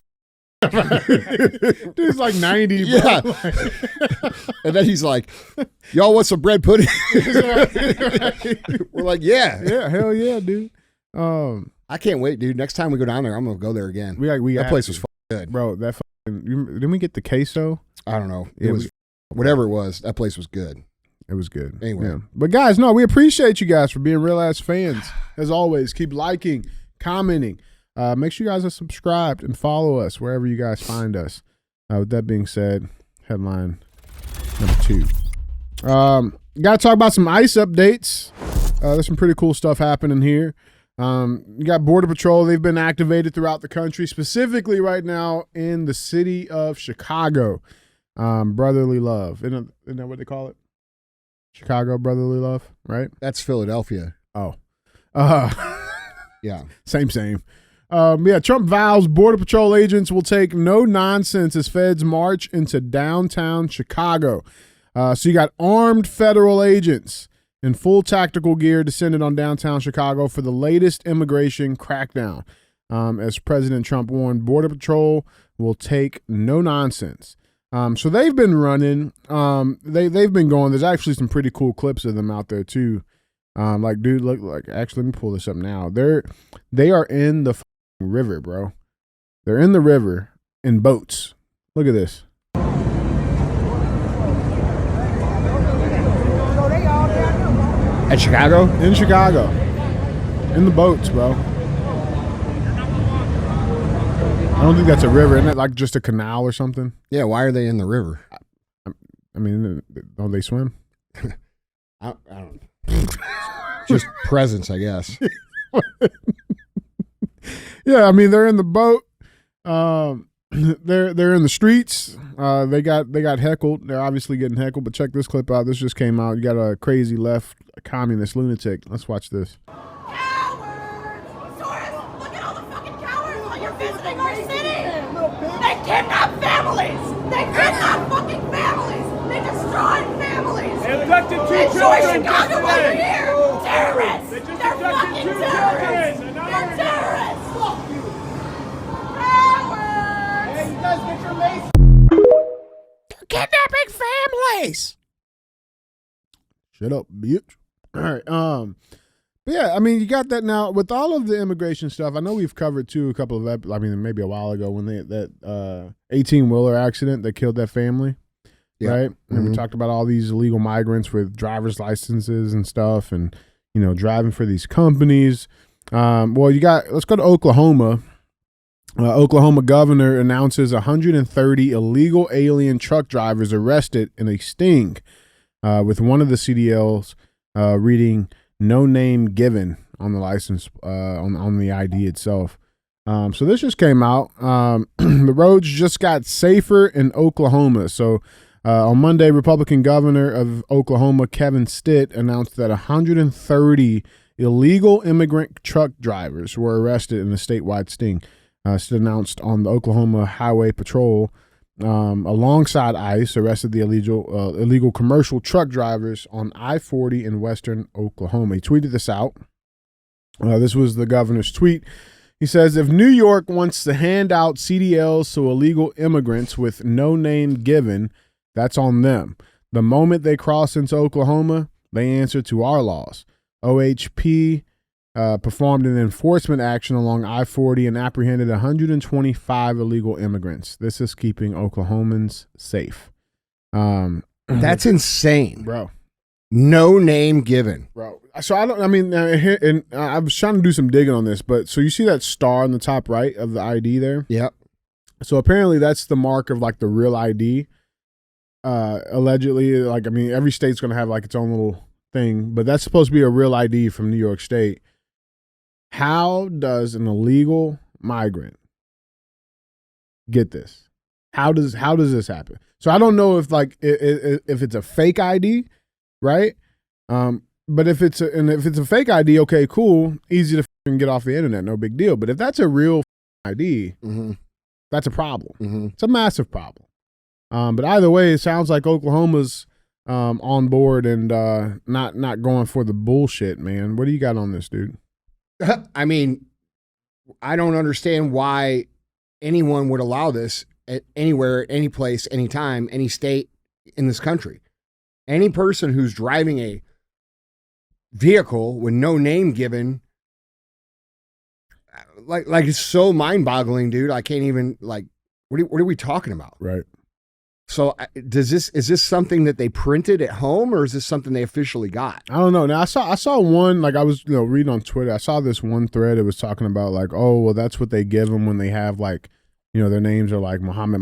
Dude's like 90.
Yeah. And then he's like, "Y'all want some bread pudding?" We're like, "Yeah,
yeah, hell yeah, dude."
I can't wait, dude. Next time we go down there, I'm gonna go there again.
That
place was good,
bro. That didn't we get the queso?
I don't know. It was whatever it was. That place was good.
It was good.
Anyway,
yeah. But guys, no, we appreciate you guys for being real ass fans. As always, keep liking, commenting. Make sure you guys are subscribed and follow us wherever you guys find us. With that being said, headline number 2. Got to talk about some ICE updates. There's some pretty cool stuff happening here. You got Border Patrol. They've been activated throughout the country, specifically right now in the city of Chicago. Brotherly love. Isn't that what they call it? Chicago brotherly love, right?
That's Philadelphia.
Oh.
Yeah.
Same. Trump vows Border Patrol agents will take no nonsense as feds march into downtown Chicago. So you got armed federal agents in full tactical gear descended on downtown Chicago for the latest immigration crackdown. As President Trump warned, Border Patrol will take no nonsense. So they've been running. They've been going. There's actually some pretty cool clips of them out there too. Dude, look. Actually, let me pull this up now. They are in the river, bro. They're in the river in boats. Look at this.
At Chicago?
In Chicago. In the boats, bro. I don't think that's a river. Isn't that like just a canal or something?
Yeah, why are they in the river?
I mean, don't they swim?
I don't. Just presence, I guess.
Yeah, I mean they're in the boat. They're in the streets. They got heckled. They're obviously getting heckled. But check this clip out. This just came out. You got a crazy left communist lunatic. Let's watch this.
Cowards! Soros, look at all the fucking cowards while you're visiting our city! They kidnap families! They kidnap fucking families! They destroy families!
They abducted 2
They
children
Chicago
today.
over here! Terrorists!
They just
They're
abducted
fucking
2
terrorists!
children.
They're terrorists! Fuck you! Cowards!
Hey, you guys get your mace.
They're kidnapping families!
Shut up, bitch. All right. But yeah, I mean, you got that now with all of the immigration stuff. I know we've covered too a couple of maybe a while ago when that 18-wheeler accident that killed that family.
Yeah.
Right?
Mm-hmm.
And we talked about all these illegal migrants with driver's licenses and stuff and, driving for these companies. Let's go to Oklahoma. Oklahoma governor announces 130 illegal alien truck drivers arrested in a sting, with one of the CDLs reading "no name given" on the license, on the ID itself. So this just came out. The roads just got safer in Oklahoma. So on Monday, Republican governor of Oklahoma, Kevin Stitt, announced that 130 illegal immigrant truck drivers were arrested in the statewide sting. Stitt announced on the Oklahoma Highway Patrol, alongside ICE, arrested the illegal commercial truck drivers on I-40 in western Oklahoma. He tweeted this out. This was the governor's tweet. He says, if New York wants to hand out CDLs to illegal immigrants with no name given, that's on them. The moment they cross into Oklahoma, they answer to our laws. OHP performed an enforcement action along I-40 and apprehended 125 illegal immigrants. This is keeping Oklahomans safe.
That's insane,
bro.
No name given,
bro. So I was trying to do some digging on this, but so you see that star on the top right of the ID there?
Yep.
So apparently that's the mark of like the real ID. Allegedly, like, I mean, every state's going to have like its own little thing, but that's supposed to be a real ID from New York State. How does an illegal migrant get this? How does this happen? So I don't know if like if it's a fake ID, right? But if it's a fake ID, okay, cool, easy to get off the internet, no big deal. But if that's a real ID, that's a problem. It's a massive problem. But either way, it sounds like Oklahoma's on board and not going for the bullshit, man. What do you got on this, dude?
I mean, I don't understand why anyone would allow this at anywhere, any place, anytime, any state in this country. Any person who's driving a vehicle with no name given, like it's so mind-boggling, dude. I can't even, like, what are we talking about?
Right.
So is this something that they printed at home, or is this something they officially got?
I don't know. Now I saw one, like, I was reading on Twitter. I saw this one thread. It was talking about like, oh, well, that's what they give them when they have like, their names are like Muhammad,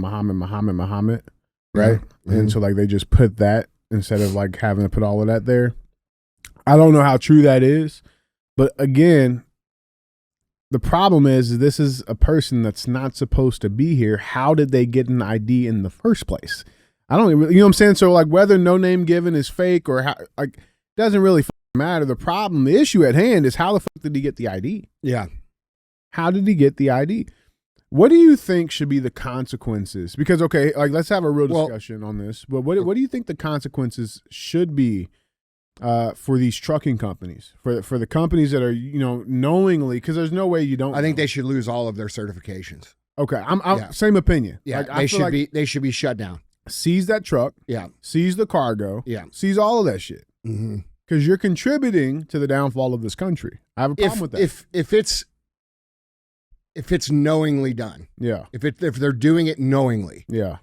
right? And so like they just put that instead of like having to put all of that there. I don't know how true that is, but again, the problem is this is a person that's not supposed to be here. How did they get an ID in the first place? I don't even, you know what I'm saying? So like whether no name given is fake or how, like, doesn't really matter. The issue at hand is how the fuck did he get the ID?
Yeah.
How did he get the ID? What do you think should be the consequences? Because, okay, like let's have a real discussion on this, but what do you think the consequences should be for these trucking companies, for the companies that are, knowingly, because there's no way you don't.
I think they should lose all of their certifications.
Okay, I'm same opinion.
Yeah,
like,
they should be shut down.
Seize that truck.
Yeah.
Seize the cargo.
Yeah.
Seize all of that shit. Because you're contributing to the downfall of this country. I have a problem with that. If it's knowingly done. Yeah.
If they're doing it knowingly.
Yeah.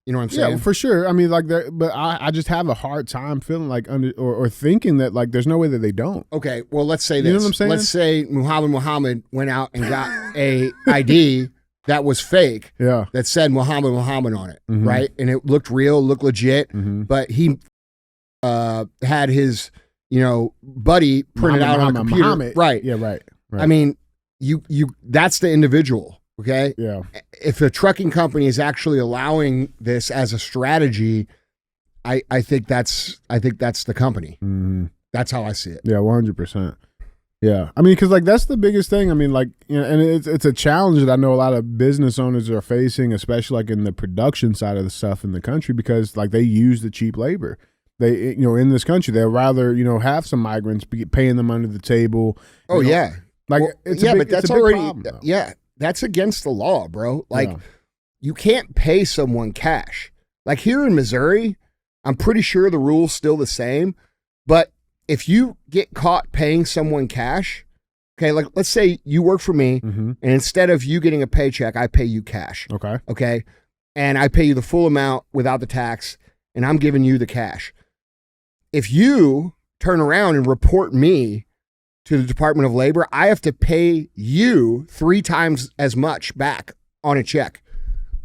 You know what I'm saying?
Yeah, for sure. I mean, like, but I just have a hard time feeling like or thinking that like there's no way that they don't.
Okay, well, let's say this.
You know what I'm saying?
Let's say Muhammad went out and got a ID that was fake.
Yeah.
That said Muhammad on it, right? And it looked real, looked legit, but he had his buddy printed out on a computer.
Muhammad.
Right.
Yeah. Right.
I mean, you that's the individual. Okay.
Yeah.
If a trucking company is actually allowing this as a strategy, I think that's the company. That's how I see it.
Yeah, 100%. Yeah, I mean, because like that's the biggest thing. I mean, like, and it's a challenge that I know a lot of business owners are facing, especially like in the production side of the stuff in the country, because like they use the cheap labor. They, in this country, they'd rather have some migrants paying them under the table.
Oh yeah,
like
but that's already problem, that's against the law, bro. Like, you can't pay someone cash. Like here in Missouri, I'm pretty sure the rule's still the same. But if you get caught paying someone cash, okay, like let's say you work for me, and instead of you getting a paycheck, I pay you cash.
Okay.
Okay. And I pay you the full amount without the tax, and I'm giving you the cash. If you turn around and report me to the Department of Labor, I have to pay you 3 times as much back on a check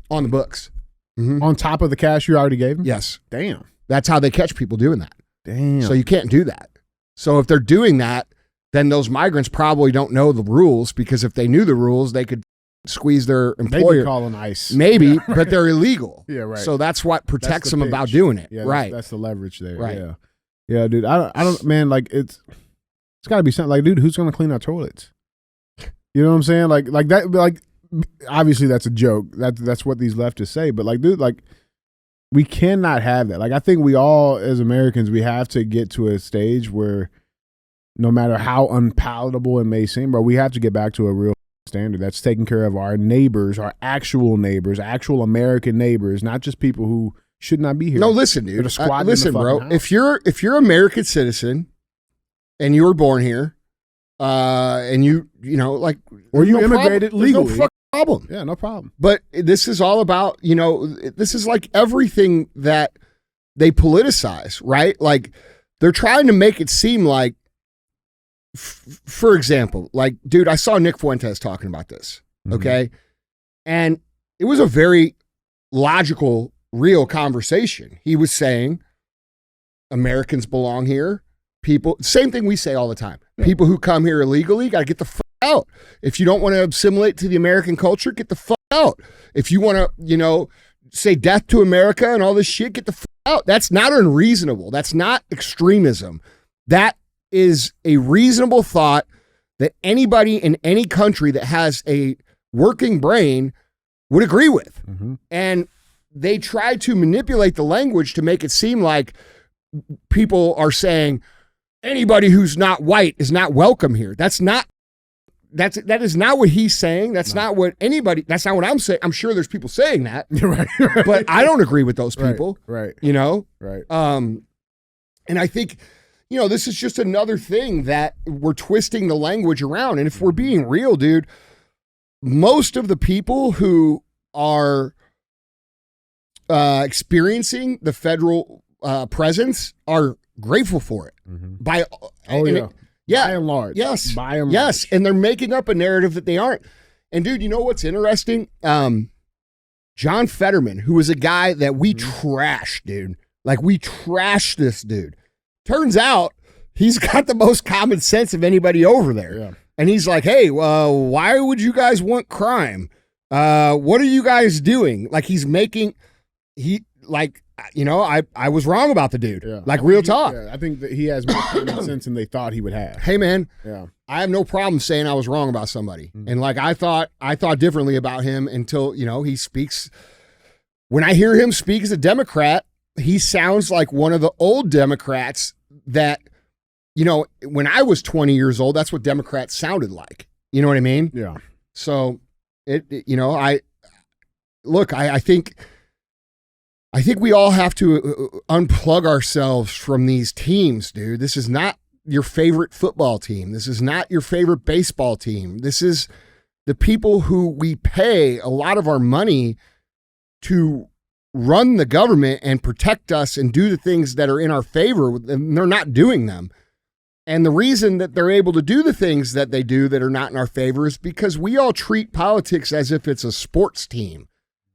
on the books.
On top of the cash you already gave them?
Yes.
Damn.
That's how they catch people doing that.
Damn.
So you can't do that. So if they're doing that, then those migrants probably don't know the rules, because if they knew the rules, they could squeeze their employer.
Maybe calling ICE.
Maybe, but they're illegal.
Yeah, right.
So that's what protects
the
them
pitch.
about doing it.
Yeah,
right.
That's the leverage there.
Right.
Yeah. Yeah, dude. I don't, man, like it's got to be something like, dude, who's going to clean our toilets? You know what I'm saying? Like that, like, obviously that's a joke. That's what these leftists say. But like, dude, like, we cannot have that. Like, I think we all, as Americans, we have to get to a stage where no matter how unpalatable it may seem, bro, we have to get back to a real standard that's taking care of our neighbors, our actual neighbors, actual American neighbors, not just people who should not be here.
No, listen, dude. Listen, bro.
House.
If you're an American citizen and you were born here, and you know, like,
or you immigrated legally,
no fucking problem.
Yeah, no problem.
But this is all about, you know, this is like everything that they politicize, right? Like, they're trying to make it seem like, for example, like, dude, I saw Nick Fuentes talking about this, okay? And it was a very logical, real conversation. He was saying Americans belong here. People, same thing we say all the time. People who come here illegally got to get the fuck out. If you don't want to assimilate to the American culture, get the fuck out. If you want to, you know, say death to America and all this shit, get the fuck out. That's not unreasonable. That's not extremism. That is a reasonable thought that anybody in any country that has a working brain would agree with. And they try to manipulate the language to make it seem like people are saying anybody who's not white is not welcome here. That is not what he's saying. That's not what I'm saying. I'm sure there's people saying that,
right.
But I don't agree with those people.
Right.
You know?
Right.
And I think, you know, this is just another thing that we're twisting the language around. And if we're being real, dude, most of the people who are experiencing the federal presence are grateful for it. By
and large.
Yes.
By and large.
Yes. And they're making up a narrative that they aren't. And dude, you know what's interesting? John Fetterman, who was a guy that we trashed, dude. Like, we trashed this dude. Turns out he's got the most common sense of anybody over there.
Yeah.
And he's like, hey, why would you guys want crime? What are you guys doing? Like, I was wrong about the dude.
Yeah.
Like, real talk.
I think that he has more common sense than they thought he would have.
Hey, man.
Yeah.
I have no problem saying I was wrong about somebody. And like, I thought differently about him until, you know, he speaks. When I hear him speak as a Democrat, he sounds like one of the old Democrats that, you know, when I was 20 years old, that's what Democrats sounded like. You know what I mean?
Yeah.
So you know, I think we all have to unplug ourselves from these teams, dude. This is not your favorite football team. This is not your favorite baseball team. This is the people who we pay a lot of our money to run the government and protect us and do the things that are in our favor, and they're not doing them. And the reason that they're able to do the things that they do that are not in our favor is because we all treat politics as if it's a sports team.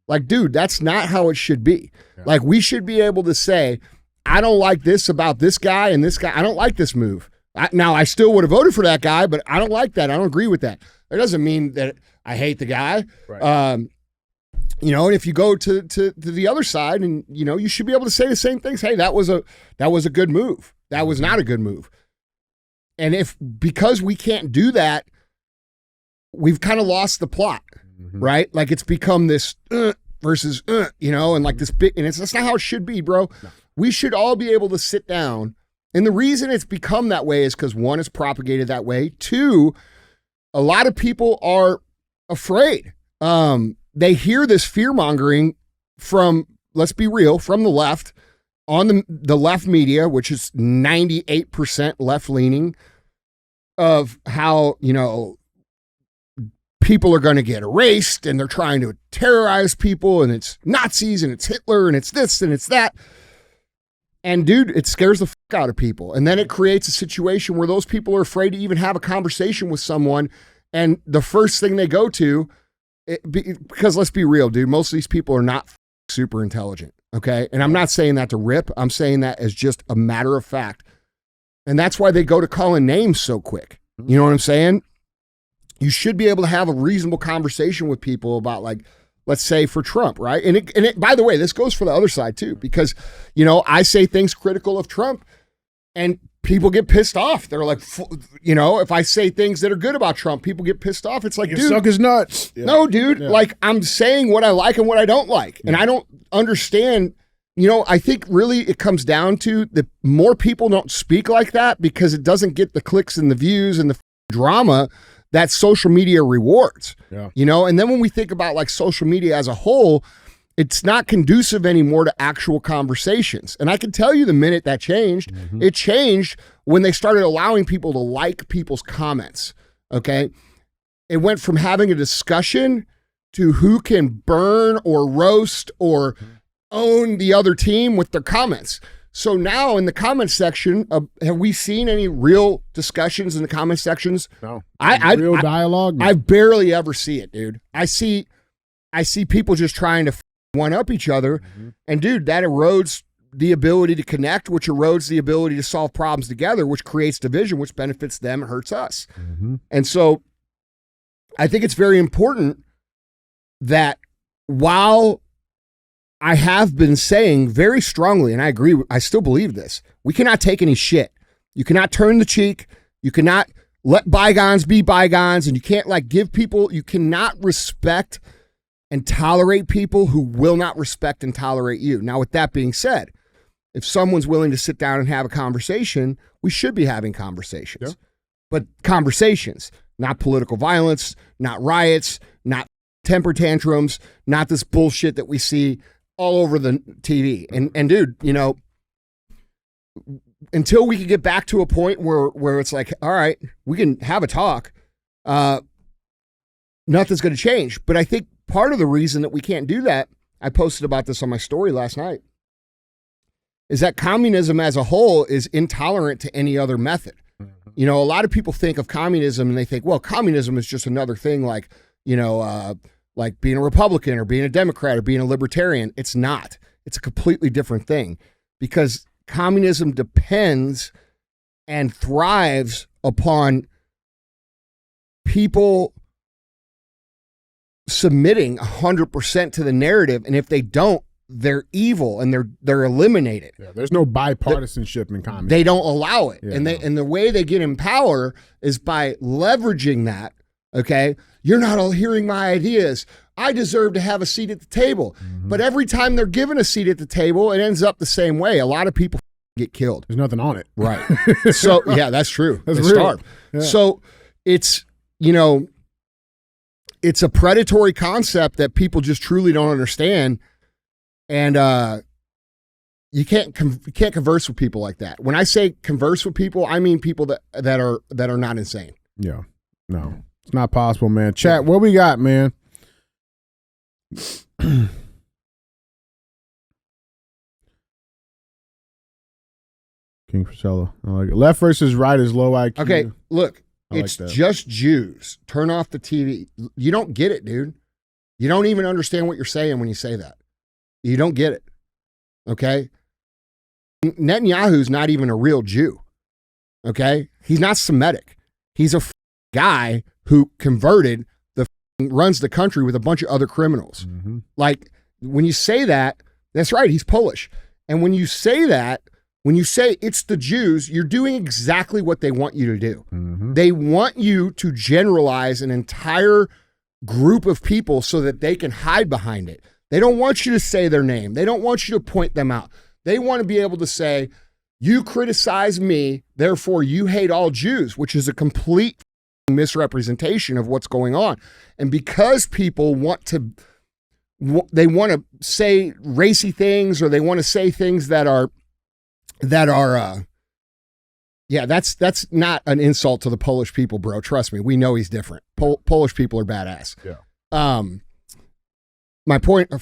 Like, dude, that's not how it should be. Yeah. Like, we should be able to say, I don't like this about this guy and this guy. I don't like this move. Now, I still would have voted for that guy, but I don't like that. I don't agree with that. That doesn't mean that I hate the guy.
Right.
You know, and if you go to the other side, and you know, you should be able to say the same things. Hey, that was a good move. That was not a good move. And because we can't do that, we've kind of lost the plot, right? Like, it's become this versus you know, and like this big, and that's not how it should be, bro. No. We should all be able to sit down, and the reason it's become that way is because one, it's propagated that way. Two, a lot of people are afraid. They hear this fear-mongering from, let's be real, from the left, on the left media, which is 98% left-leaning, of how, you know, people are going to get erased and they're trying to terrorize people, and it's Nazis and it's Hitler and it's this and it's that. And dude, it scares the fuck out of people. And then it creates a situation where those people are afraid to even have a conversation with someone. And the first thing they go to, because let's be real, dude, most of these people are not super intelligent. Okay. And I'm not saying that to rip. I'm saying that as just a matter of fact. And that's why they go to calling names so quick. You know what I'm saying? You should be able to have a reasonable conversation with people about, like, let's say for Trump, right? And it, by the way, this goes for the other side too, because, you know, I say things critical of Trump and people get pissed off. They're like, you know, if I say things that are good about Trump, people get pissed off. It's like,
You
dude,
suck his nuts. Yeah.
no, dude,
Yeah.
like, I'm saying what I like and what I don't like. And I don't understand, you know, I think really it comes down to the more people don't speak like that because it doesn't get the clicks and the views and the drama that social media rewards.
Yeah.
You know, and then when we think about like social media as a whole, it's not conducive anymore to actual conversations. And I can tell you the minute that changed, it changed when they started allowing people to like people's comments. Okay. It went from having a discussion to who can burn or roast or own the other team with their comments. So now in the comment section, have we seen any real discussions in the comment sections?
No.
Real
dialogue?
I barely ever see it, dude. I see people just trying to one up each other. And dude, that erodes the ability to connect, which erodes the ability to solve problems together, which creates division, which benefits them and hurts us. And so I think it's very important that while I have been saying very strongly, and I agree, I still believe this, we cannot take any shit. You cannot turn the cheek. You cannot let bygones be bygones, and you can't like give people, you cannot respect and tolerate people who will not respect and tolerate you. Now, with that being said, if someone's willing to sit down and have a conversation, we should be having conversations. But conversations, not political violence, not riots, not temper tantrums, not this bullshit that we see all over the TV. And dude, you know, until we can get back to a point where it's like, all right, we can have a talk, nothing's going to change. But I think part of the reason that we can't do that, I posted about this on my story last night, is that communism as a whole is intolerant to any other method. You know, a lot of people think of communism and they think, well, communism is just another thing like, you know, like being a Republican or being a Democrat or being a libertarian. It's not. It's a completely different thing because communism depends and thrives upon people submitting 100% to the narrative. And if they don't, they're evil and they're eliminated.
Yeah, there's no bipartisanship in communism.
They don't allow it.
Yeah,
and the way they get in power is by leveraging that. Okay. You're not all hearing my ideas. I deserve to have a seat at the table. But every time they're given a seat at the table, it ends up the same way. A lot of people get killed.
There's nothing on it.
Right. So, yeah, that's true.
That's
they
real.
starve.
Yeah.
So it's, you know, it's a predatory concept that people just truly don't understand. And you can't converse with people like that. When I say converse with people, I mean people that are not insane.
Yeah. No. It's not possible, man. Chat, what we got, man? King Frisella. I like it. Left versus right is low IQ.
Okay, look,
I like
it's
that.
just Jews. Turn off the TV. You don't get it, dude. You don't even understand what you're saying when you say that. You don't get it. Okay? Netanyahu's not even a real Jew. Okay? He's not Semitic. He's a guy who converted runs the country with a bunch of other criminals. Like, when you say that, that's right, he's Polish. And when you say that, when you say it's the Jews, you're doing exactly what they want you to do. They want you to generalize an entire group of people so that they can hide behind it. They don't want you to say their name. They don't want you to point them out. They want to be able to say, you criticize me, therefore you hate all Jews, which is a complete misrepresentation of what's going on. And because people want to say racy things, or they want to say things that are that's not an insult to the Polish people, bro. Trust me, we know he's different. Polish people are badass.
Yeah.
My point,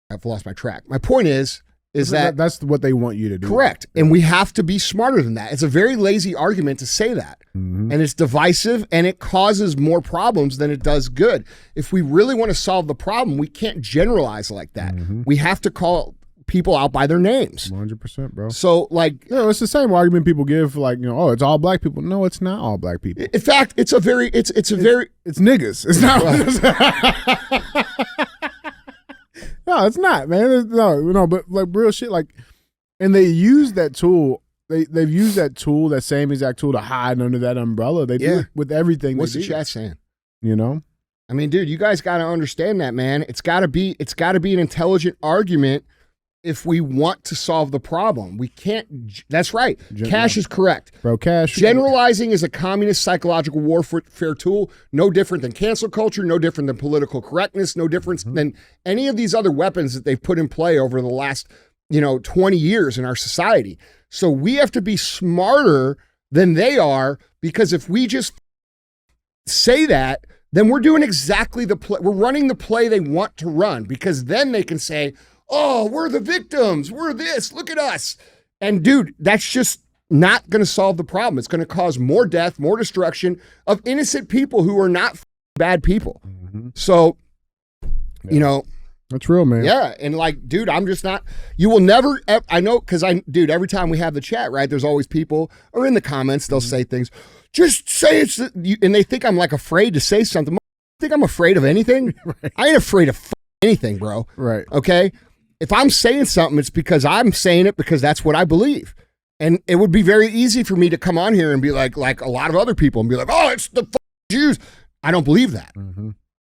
I've lost my track. My point is
that's what they want you to do.
Correct. And we have to be smarter than that. It's a very lazy argument to say that. And it's divisive and it causes more problems than it does good. If we really want to solve the problem, we can't generalize like that. We have to call people out by their names.
100%, bro.
So like,
it's the same argument people give for like, oh, it's all black people. No, it's not all black people.
In fact, it's
niggas. It's not. No, it's not, man. No, but like real shit, like, and they use that tool. They've used that same exact tool to hide under that umbrella. They do it with everything.
What's the chat saying?
You know,
I mean, dude, you guys got to understand that, man. It's got to be an intelligent argument if we want to solve the problem. We can't. That's right. Cash is correct,
bro. Cash.
Generalizing is a communist psychological warfare tool. No different than cancel culture. No different than political correctness. No different than any of these other weapons that they've put in play over the last 20 years in our society. So we have to be smarter than they are, because if we just say that, then we're doing exactly the play. We're running the play they want to run, because then they can say, oh, we're the victims. We're this. Look at us. And dude, that's just not going to solve the problem. It's going to cause more death, more destruction of innocent people who are not bad people. So,
that's real, man.
Yeah. And like, dude, I'm just not, you will never, I know, because dude, every time we have the chat, right, there's always people, or in the comments, they'll say things, just say it's, and they think I'm like afraid to say something. I think I'm afraid of anything. Right. I ain't afraid of anything, bro.
Right.
Okay. If I'm saying something, it's because I'm saying it because that's what I believe. And it would be very easy for me to come on here and be like a lot of other people and be like, oh, it's the Jews. I don't believe that.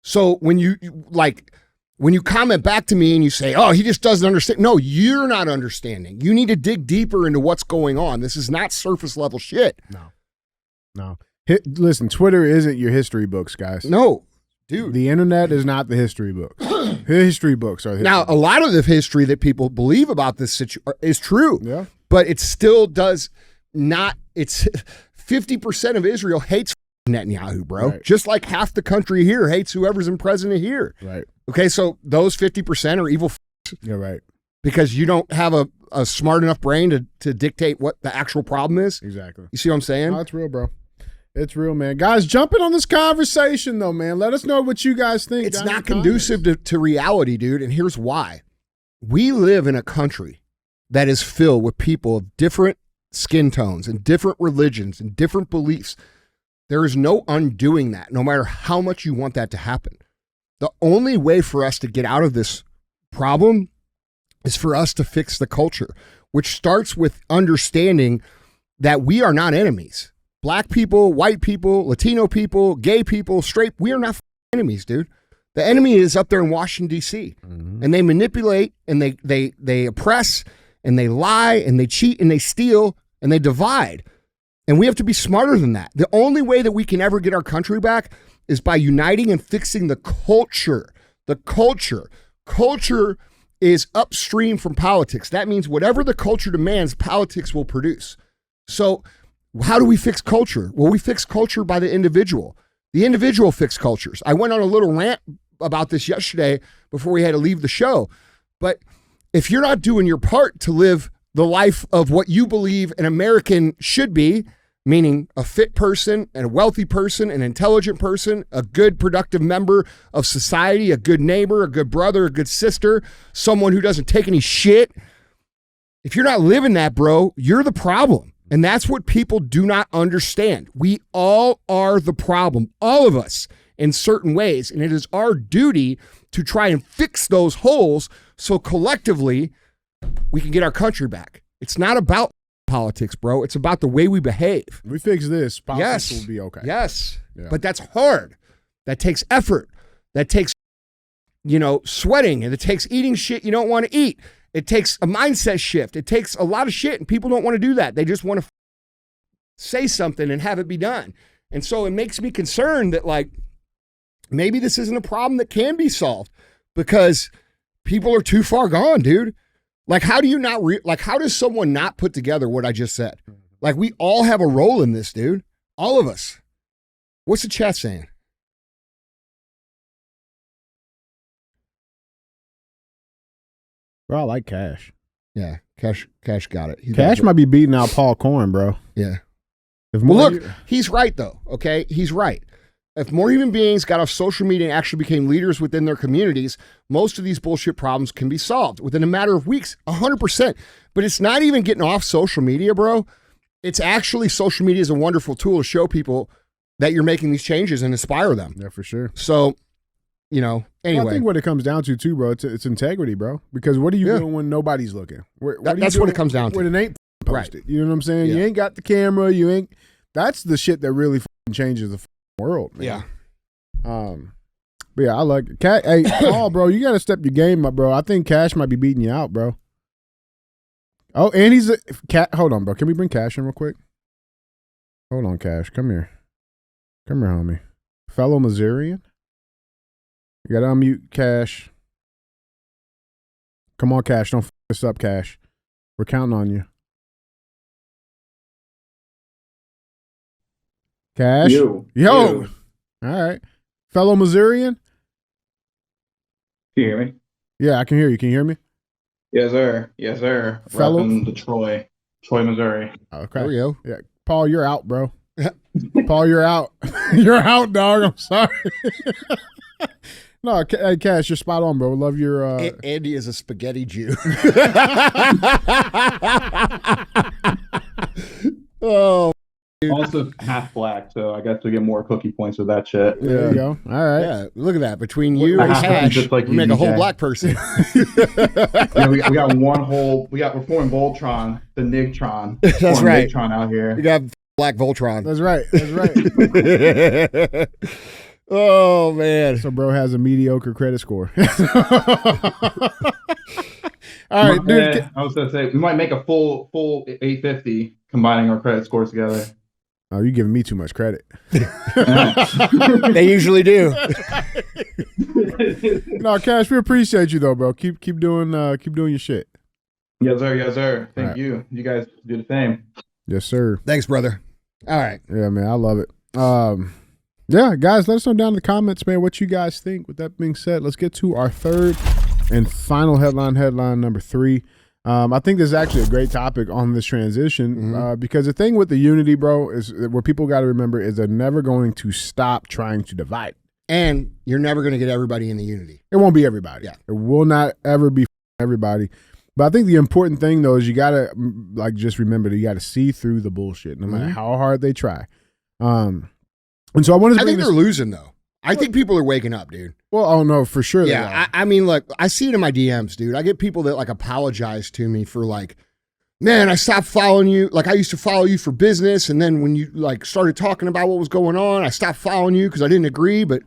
So when you comment back to me and you say, oh, he just doesn't understand. No, you're not understanding. You need to dig deeper into what's going on. This is not surface level shit.
No. Listen, Twitter isn't your history books, guys.
No, dude.
The internet is not the history book. History books are the history
Now, a lot of the history that people believe about this situation is true.
Yeah.
But it still does not, it's 50% of Israel hates Netanyahu, bro.
Right.
Just like half the country here hates whoever's in president here.
Right.
Okay, so those 50% are evil.
You're right.
Because you don't have a smart enough brain to dictate what the actual problem is.
Exactly.
You see what I'm saying?
No, it's real, bro. It's real, man. Guys, jumping on this conversation, though, man. Let us know what you guys think.
It's not conducive to reality, dude, and here's why. We live in a country that is filled with people of different skin tones and different religions and different beliefs. There is no undoing that, no matter how much you want that to happen. The only way for us to get out of this problem is for us to fix the culture, which starts with understanding that we are not enemies. Black people, white people, Latino people, gay people, straight, we are not enemies, dude. The enemy is up there in Washington, D.C. And they manipulate and they oppress and they lie and they cheat and they steal and they divide. And we have to be smarter than that. The only way that we can ever get our country back is by uniting and fixing the culture. The culture. Culture is upstream from politics. That means whatever the culture demands, politics will produce. So how do we fix culture? Well, we fix culture by the individual. The individual fix cultures. I went on a little rant about this yesterday before we had to leave the show. But if you're not doing your part to live the life of what you believe an American should be, meaning a fit person and a wealthy person, an intelligent person, a good productive member of society, a good neighbor, a good brother, a good sister, someone who doesn't take any shit. If you're not living that, bro, you're the problem. And that's what people do not understand. We all are the problem, all of us in certain ways. And it is our duty to try and fix those holes so collectively we can get our country back. It's not about politics, bro. It's about the way we behave.
If we fix this, politics will be okay.
Yes.
Yeah.
But that's hard. That takes effort. That takes, sweating, and it takes eating shit you don't want to eat. It takes a mindset shift. It takes a lot of shit, and people don't want to do that. They just want to say something and have it be done. And so it makes me concerned that, maybe this isn't a problem that can be solved because people are too far gone, dude. How do you not, how does someone not put together what I just said? We all have a role in this, dude. All of us. What's the chat saying?
Bro, I like Cash.
Yeah, Cash got it.
Cash might be beating out Paul Corn, bro.
Yeah. Look, he's right, though, okay? He's right. If more human beings got off social media and actually became leaders within their communities, most of these bullshit problems can be solved within a matter of weeks, 100%. But it's not even getting off social media, bro. It's actually, social media is a wonderful tool to show people that you're making these changes and inspire them.
Yeah, for sure.
So, anyway.
Well, I think what it comes down to too, bro, it's integrity, bro. Because what are you doing when nobody's looking?
That's what it comes down to.
When it ain't posted. Right. You know what I'm saying?
Yeah.
You ain't got the camera. You ain't. That's the shit that really changes the world, man.
Yeah.
But yeah, I like it. Hey, Paul, bro, you got to step your game up, bro. I think Cash might be beating you out, bro. Oh, and he's a cat. Hold on, bro. Can we bring Cash in real quick? Hold on, Cash. Come here. Come here, homie. Fellow Missourian. You got to unmute Cash. Come on, Cash. Don't f this up, Cash. We're counting on you. Cash. Yo. All right. Fellow Missourian.
Can you hear me?
Yeah, I can hear you. Can you hear me?
Yes, sir. Yes, sir.
Fellow
Repping Detroit, Missouri.
Okay.
There we go.
Yeah, Paul, you're out, bro. Paul, you're out. You're out, dog. I'm sorry. No, hey, Cash, you're spot on, bro. Love your.
Andy is a spaghetti Jew. Oh.
Also half black, so I got to get more cookie points with that shit.
There you go. All right.
Yeah, look at that. Between you and
Half
Cash,
just like
we make a whole black person.
Yeah, we got one whole. We're forming Voltron, the Nigtron.
That's right.
Nigtron out here.
We got Black Voltron.
That's right. That's right.
Oh man.
So bro has a mediocre credit score. All right, dude.
I was gonna say we might make a full 850 combining our credit scores together.
Oh, you're giving me too much credit.
They usually do.
No, Cash, we appreciate you though, bro. Keep doing your shit.
Yes, sir. Yes, sir. Thank you. You guys do the same.
Yes, sir.
Thanks, brother. All right.
Yeah, man, I love it. Yeah, guys, let us know down in the comments, man, what you guys think. With that being said, let's get to our third and final headline number 3. I think this is actually a great topic on this transition because the thing with the unity, bro, is what people got to remember is they're never going to stop trying to divide.
And you're never going to get everybody in the unity.
It won't be everybody.
Yeah.
It will not ever be everybody. But I think the important thing, though, is you got to just remember that you got to see through the bullshit no matter how hard they try. And so I wanted to
think they're losing, though. I think people are waking up, dude.
Well, oh no, for sure.
Yeah, I mean, like, I see it in my DMs, dude. I get people that like apologize to me for like, man, I stopped following you. Like, I used to follow you for business, and then when you like started talking about what was going on, I stopped following you because I didn't agree. But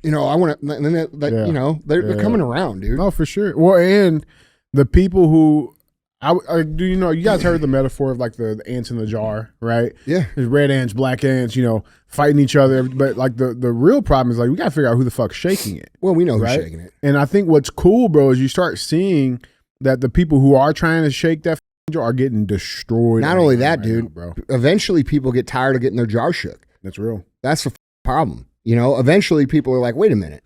you know, I want to. And then you know, they're coming around, dude.
Oh, for sure. Well, and the people who. Do you know, you guys heard the metaphor of like the ants in the jar, right?
Yeah.
There's red ants, black ants, you know, fighting each other. But like the real problem is like we got to figure out who the fuck's shaking it.
Well, we know who's shaking it.
And I think what's cool, bro, is you start seeing that the people who are trying to shake that jar are getting destroyed.
Not only that, dude,
now, bro.
Eventually people get tired of getting their jar shook.
That's real.
That's the problem. You know, eventually people are like, wait a minute.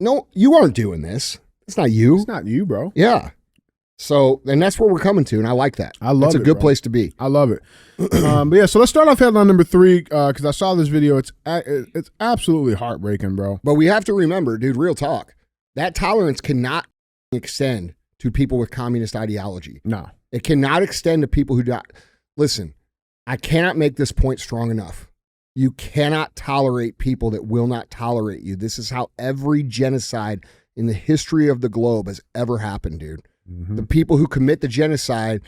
No, you aren't doing this. It's not you.
It's not you, bro.
Yeah. So, and that's where we're coming to, and I like that.
I love it.
It's a good
bro.
place to be.
I love it. But yeah, so let's start off headline number 3 because I saw this video. It's absolutely heartbreaking, bro.
But we have to remember, dude, real talk, that tolerance cannot extend to people with communist ideology.
No.
It cannot extend to people who die. Listen, I cannot make this point strong enough. You cannot tolerate people that will not tolerate you. This is how every genocide in the history of the globe has ever happened, dude. The people who commit the genocide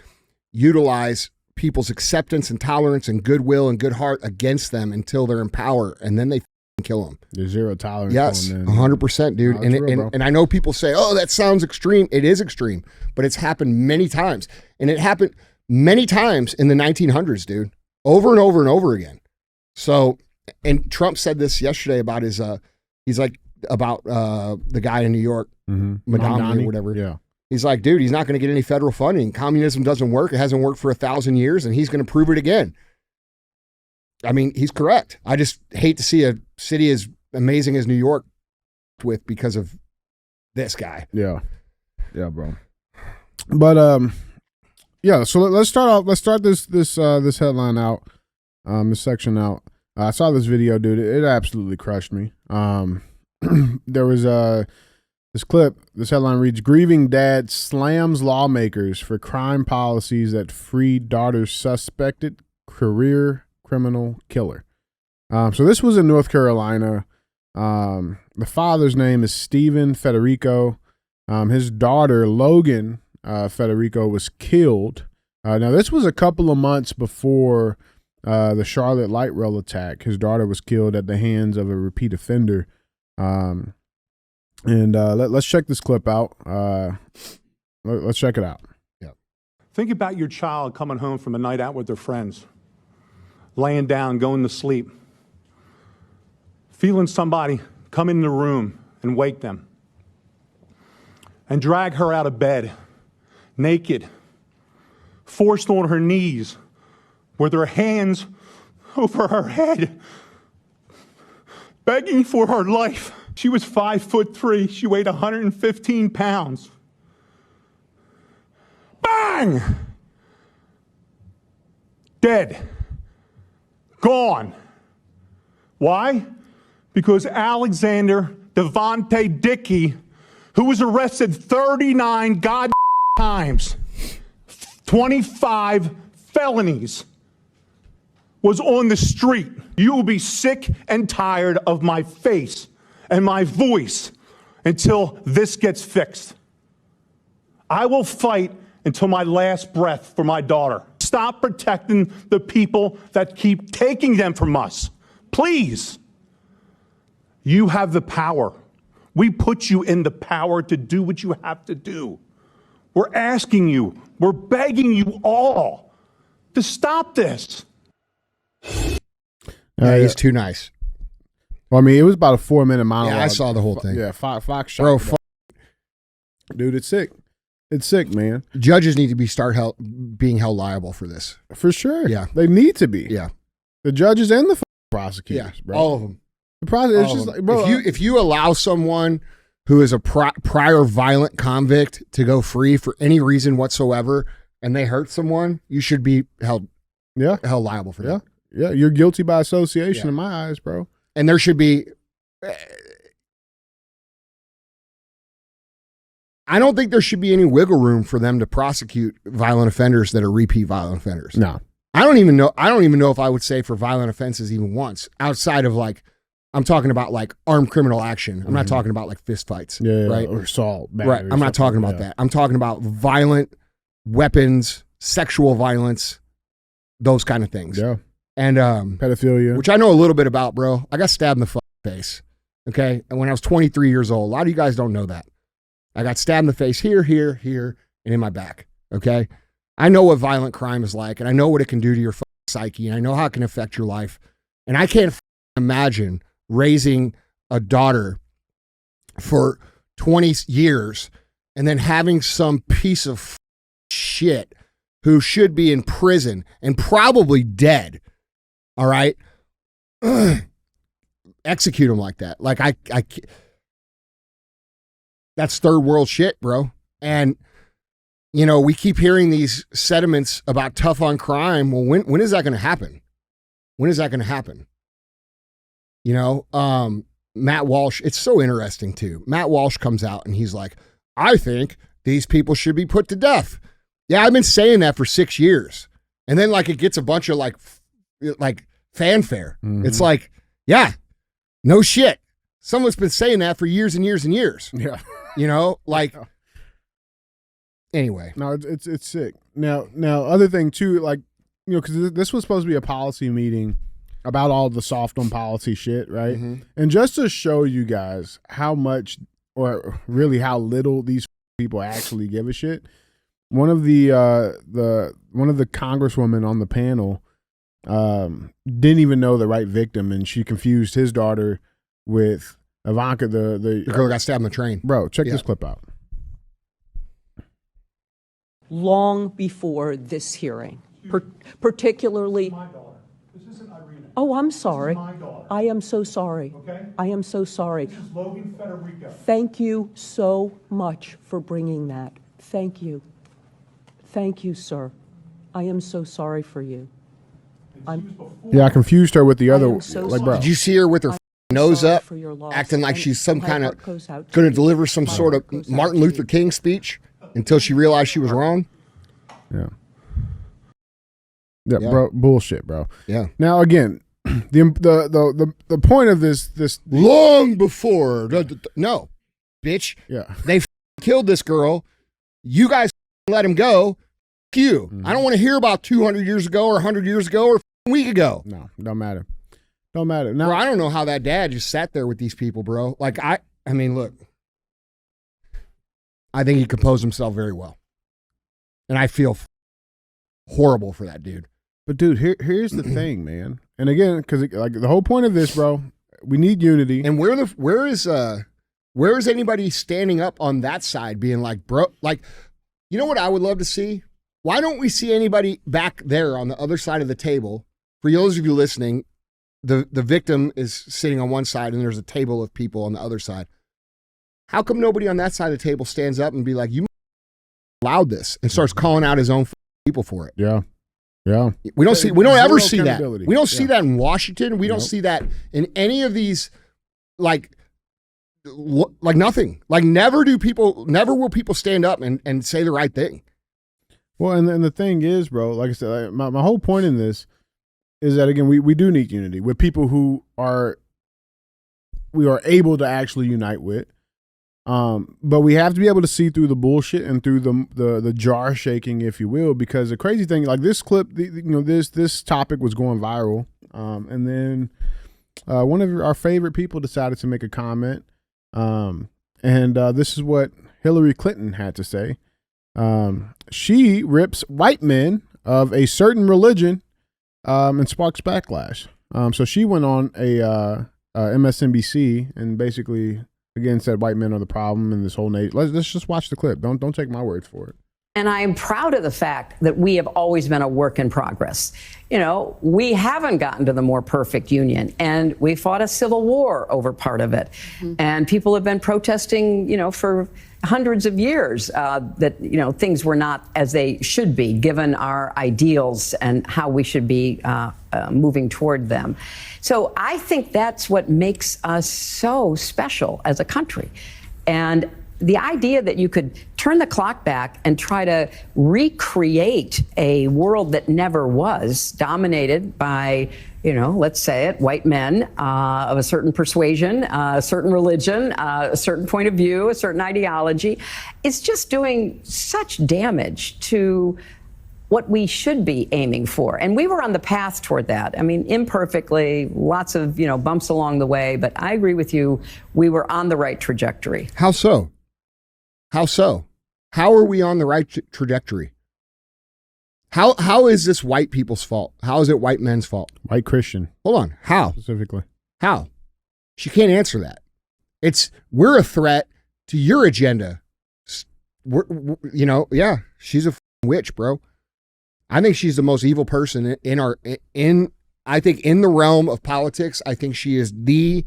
utilize people's acceptance and tolerance and goodwill and good heart against them until they're in power, and then they kill them.
There's zero tolerance.
Yes, 100%, dude.
No,
and I know people say, "Oh, that sounds extreme." It is extreme, but it's happened many times, and it happened many times in the 1900s, dude, over and over and over again. So, and Trump said this yesterday about his, he's like about the guy in New York, Madani or whatever.
Yeah.
He's like, dude, he's not going to get any federal funding. Communism doesn't work. It hasn't worked for 1,000 years, and he's going to prove it again. I mean, he's correct. I just hate to see a city as amazing as New York with because of this guy.
Yeah. Yeah, bro. But yeah, so let's start off. Let's start this headline out, this section out. I saw this video, dude. It absolutely crushed me. There was this clip. This headline reads, "Grieving dad slams lawmakers for crime policies that free daughter's suspected career criminal killer." So this was in North Carolina. The father's name is Stephen Federico. His daughter, Logan Federico, was killed. Now, this was a couple of months before the Charlotte light rail attack. His daughter was killed at the hands of a repeat offender. Let's check this clip out. Let's check it out.
Yeah.
Think about your child coming home from a night out with their friends, laying down, going to sleep, feeling somebody come in the room and wake them and drag her out of bed, naked, forced on her knees, with her hands over her head, begging for her life. She was 5'3". She weighed 115 pounds. Bang! Dead. Gone. Why? Because Alexander Devontae Dickey, who was arrested 39 times, 25 felonies, was on the street. You will be sick and tired of my face and my voice until this gets fixed. I will fight until my last breath for my daughter. Stop protecting the people that keep taking them from us. Please. You have the power. We put you in the power to do what you have to do. We're asking you, we're begging you all to stop this.
He's too nice.
Well, I mean, it was about a 4-minute monologue.
Yeah, I saw the whole thing.
Yeah, Fox shot.
Bro,
dude, it's sick. It's sick, man.
Judges need to be being held liable for this.
For sure.
Yeah.
They need to be.
Yeah.
The judges and the prosecutors, bro.
All of them.
The prosecutors, it's just like, bro.
If you allow someone who is a prior violent convict to go free for any reason whatsoever and they hurt someone, you should be held liable for that.
Yeah, you're guilty by association in my eyes, bro.
And there should be I don't think there should be any wiggle room for them to prosecute violent offenders that are repeat violent offenders.
No.
I don't even know if I would say for violent offenses even once, outside of like, I'm talking about like armed criminal action. I'm not talking about like fist fights. Right.
Or assault.
Right. I'm not talking about that. I'm talking about violent weapons, sexual violence, those kind of things.
Yeah.
And
pedophilia,
which I know a little bit about, bro. I got stabbed in the face. Okay. And when I was 23 years old, a lot of you guys don't know that. I got stabbed in the face here, and in my back. Okay. I know what violent crime is like, and I know what it can do to your psyche, and I know how it can affect your life. And I can't imagine raising a daughter for 20 years and then having some piece of shit who should be in prison and probably dead. All right. Execute him like that. Like I that's third world shit, bro. And you know, we keep hearing these sentiments about tough on crime. Well, when is that going to happen? When is that going to happen? You know, Matt Walsh, it's so interesting too. Matt Walsh comes out and he's like, I think these people should be put to death. Yeah, I've been saying that for 6 years. And then like it gets a bunch of like fanfare. Mm-hmm. It's like, yeah, no shit. Someone's been saying that for years and years and years.
Yeah.
You know, like, anyway.
No, it's sick. Now, other thing too, like, you know, because this was supposed to be a policy meeting about all the soft on policy shit, right? Mm-hmm. And just to show you guys how much, or really how little these people actually give a shit, one of the congresswomen on the panel didn't even know the right victim, and she confused his daughter with Ivanka, the
girl got stabbed in the train.
Bro, check this clip out.
Long before this hearing, particularly.
My daughter. This isn't Irina.
Oh, I'm sorry.
This is my daughter.
I am so sorry.
Okay?
I am so sorry.
This is Logan Federico.
Thank you so much for bringing that. Thank you. Thank you, sir. I am so sorry for you.
Yeah, I confused her with the other. Like, bro,
Did you see her with her nose up, acting like she's some kind of going to deliver some sort of Martin Luther King speech until she realized she was wrong?
Yeah. Yeah, bro, bullshit, bro.
Yeah.
Now again, the point of this
long before no, bitch.
Yeah.
They killed this girl. You guys let him go. F you. I don't want to hear about 200 years ago or 100 years ago or a week ago.
No, don't matter. Don't matter. Now,
bro, I don't know how that dad just sat there with these people, bro. Like I mean, look. I think he composed himself very well. And I feel horrible for that dude.
But dude, here's the thing, man. And again, because like the whole point of this, bro, we need unity.
And where is anybody standing up on that side being like, bro, like, you know what I would love to see? Why don't we see anybody back there on the other side of the table? For those of you listening, the victim is sitting on one side and there's a table of people on the other side. How come nobody on that side of the table stands up and be like, you allowed this, and starts calling out his own people for it?
Yeah. Yeah.
We don't ever see that. We don't see
Yeah.
that in Washington. We don't see that in any of these, like nothing. Like never will people stand up and say the right thing.
Well, and the thing is, bro, like I said, my whole point in this is that, again, we do need unity with people who we are able to actually unite with. But we have to be able to see through the bullshit and through the jar shaking, if you will, because the crazy thing, like this clip, this topic was going viral. And then one of our favorite people decided to make a comment. And this is what Hillary Clinton had to say. She rips white men of a certain religion and sparks backlash. So she went on a MSNBC and basically, again, said white men are the problem in this whole nation. Let's just watch the clip. Don't take my word for it.
And I'm proud of the fact that we have always been a work in progress. You know, we haven't gotten to the more perfect union, and we fought a civil war over part of it. Mm-hmm. And people have been protesting, for hundreds of years that, things were not as they should be, given our ideals and how we should be moving toward them. So I think that's what makes us so special as a country. And the idea that you could turn the clock back and try to recreate a world that never was, dominated by, let's say it, white men of a certain persuasion, a certain religion, a certain point of view, a certain ideology, it's just doing such damage to what we should be aiming for. And we were on the path toward that. I mean, imperfectly, lots of, bumps along the way, but I agree with you, we were on the right trajectory.
How so? How so? How are we on the right trajectory? How is this white people's fault? How is it white men's fault?
White Christian.
Hold on. How?
Specifically.
How? She can't answer that. We're a threat to your agenda. Yeah, she's a witch, bro. I think she's the most evil person in the realm of politics. I think she is the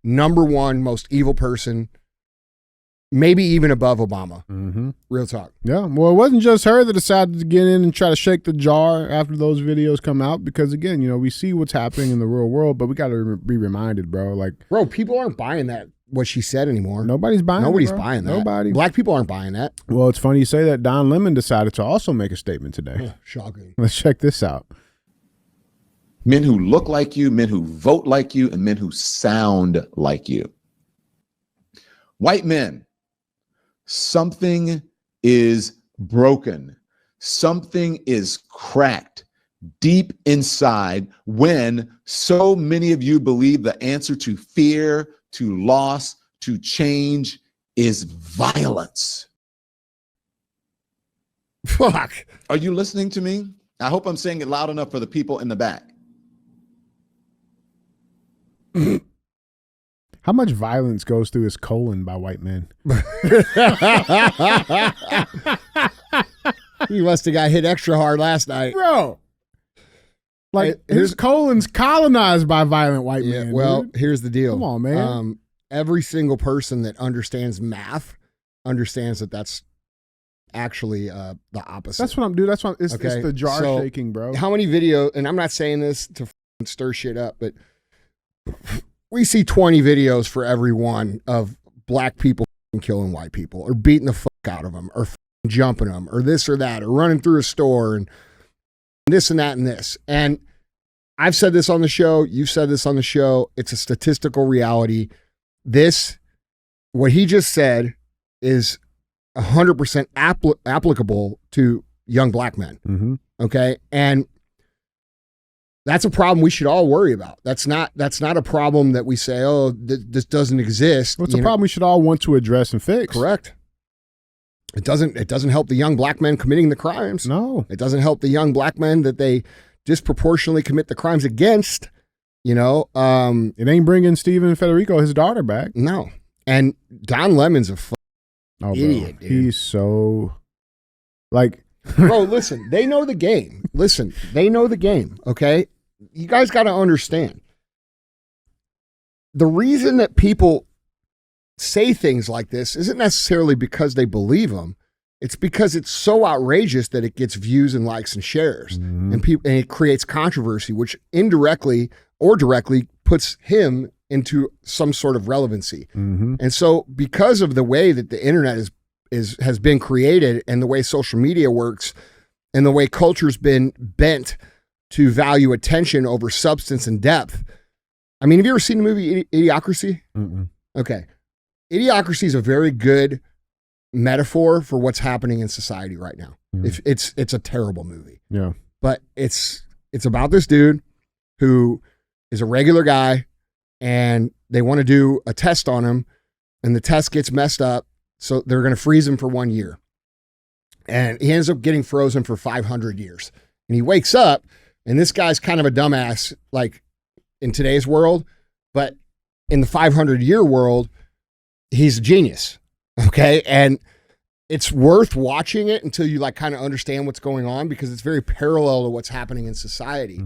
number one most evil person, maybe even above Obama.
Mm-hmm.
Real talk.
Yeah. Well, it wasn't just her that decided to get in and try to shake the jar after those videos come out, because again, we see what's happening in the real world, but we got to be reminded, bro. Like,
bro, people aren't buying that, what she said anymore.
Nobody's buying
buying that.
Nobody.
Black people aren't buying that.
Well, it's funny you say that. Don Lemon decided to also make a statement today.
Shocking.
Let's check this out.
Men who look like you, men who vote like you, and men who sound like you. White men, something is broken. Something is cracked deep inside when so many of you believe the answer to fear, to loss, to change is violence.
Fuck.
Are you listening to me? I hope I'm saying it loud enough for the people in the back.
How much violence goes through his colon by white men?
He must have got hit extra hard last night.
Bro. Like, his colon's colonized by violent white men.
Well,
dude.
Here's the deal.
Come on, man.
Every single person that understands math understands that that's actually the opposite.
That's what I'm doing. That's what it's the jar
So,
shaking, bro.
How many videos, and I'm not saying this to stir shit up, but we see 20 videos for every one of black people killing white people or beating the fuck out of them or jumping them or this or that or running through a store and this and that and this. And I've said this on the show. You've said this on the show. It's a statistical reality. What he just said is 100% applicable to young black men.
Mm-hmm.
Okay. And that's a problem we should all worry about. That's not a problem that we say, oh, this doesn't exist.
Well, it's a problem we should all want to address and fix.
Correct. It doesn't help the young black men committing the crimes.
No.
It doesn't help the young black men that they disproportionately commit the crimes against. It
ain't bringing Steven Federico his daughter back.
No. And Don Lemon's a idiot, dude.
He's so
bro, listen, they know the game. They know the game, okay? You guys got to understand. The reason that people say things like this isn't necessarily because they believe them. It's because it's so outrageous that it gets views and likes and shares. And it creates controversy, which indirectly or directly puts him into some sort of relevancy. And so because of the way that the internet has been created and the way social media works and the way culture's been bent to value attention over substance and depth. I mean, have you ever seen the movie Idiocracy? Okay. Idiocracy is a very good metaphor for what's happening in society right now. It's a terrible movie.
Yeah.
But it's about this dude who is a regular guy and they want to do a test on him and the test gets messed up. So they're going to freeze him for 1 year. And he ends up getting frozen for 500 years. And he wakes up and this guy's kind of a dumbass, like in today's world, but in the 500-year world, he's a genius. Okay. And it's worth watching it until you kind of understand what's going on because it's very parallel to what's happening in society.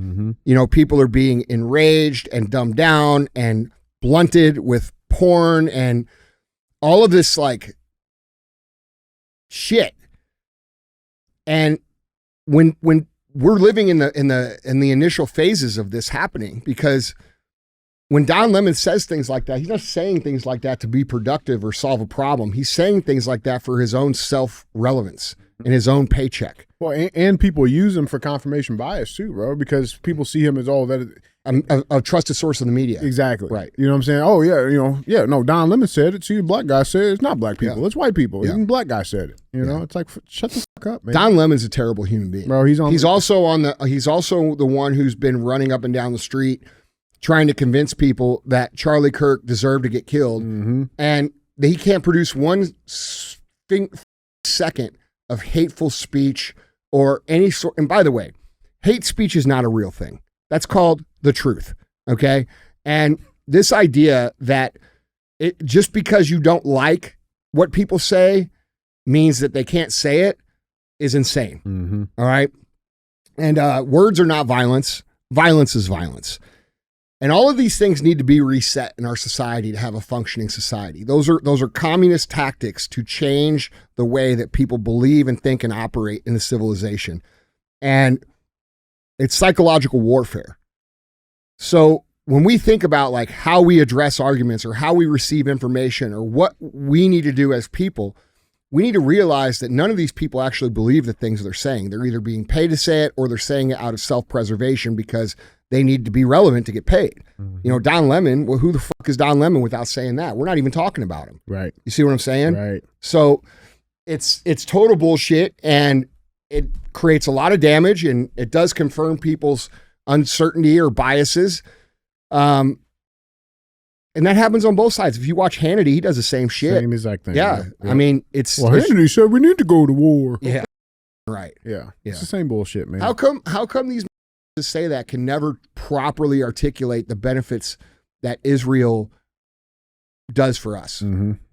People are being enraged and dumbed down and blunted with porn and all of this shit. And when we're living in the initial phases of this happening, because when Don Lemon says things like that, he's not saying things like that to be productive or solve a problem. He's saying things like that for his own self-relevance and his own paycheck.
Well, and people use him for confirmation bias too, bro, because people see him as
a trusted source of the media.
Exactly.
Right.
You know what I'm saying? Oh, yeah, no, Don Lemon said it. See, the black guy said it. It's not black people. It's white people. Even black guy said it. You know, it's like, shut the fuck up, man.
Don Lemon's a terrible human being.
Bro, he's
also the one who's been running up and down the street trying to convince people that Charlie Kirk deserved to get killed. And he can't produce one second of hateful speech or any sort. And by the way, hate speech is not a real thing. That's called the truth. Okay. And this idea that just because you don't like what people say means that they can't say it is insane. All right. And words are not violence. Violence is violence. And all of these things need to be reset in our society to have a functioning society. Those are communist tactics to change the way that people believe and think and operate in the civilization. And it's psychological warfare. So when we think about how we address arguments or how we receive information or what we need to do as people, we need to realize that none of these people actually believe the things they're saying. They're either being paid to say it or they're saying it out of self-preservation because they need to be relevant to get paid. Don Lemon, well, who the fuck is Don Lemon without saying that? We're not even talking about him.
Right.
You see what I'm saying?
Right.
So it's total bullshit and it creates a lot of damage and it does confirm people's uncertainty or biases. And that happens on both sides. If you watch Hannity, he does the same shit.
Same exact thing.
Yeah. I mean, it's...
Well, Hannity said we need to go to war.
Yeah. Right.
Yeah. It's the same bullshit, man.
How come these to say that can never properly articulate the benefits that Israel does for us?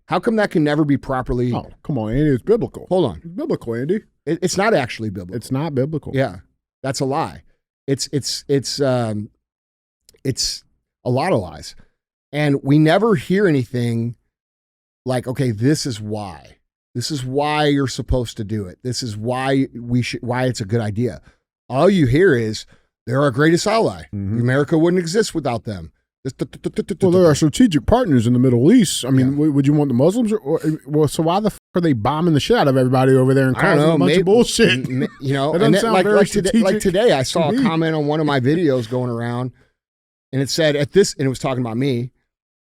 How come that can never be properly...
Oh, come on, Andy. It's biblical.
Hold on.
It's biblical, Andy.
It's not actually biblical.
It's not biblical.
Yeah. That's a lie. It's a lot of lies. And we never hear anything like, okay, this is why. This is why you're supposed to do it. This is why why it's a good idea. All you hear is they're our greatest ally. America wouldn't exist without them.
Well, there are strategic partners in the Middle East. I mean, would you want the Muslims? Well, so why the f are they bombing the shit out of everybody over there and causing a bunch of bullshit?
You know,
that
and
doesn't sound
like,
very
like
strategic
today, I saw
to
a
me.
comment on one of my videos going around, and it said and it was talking about me.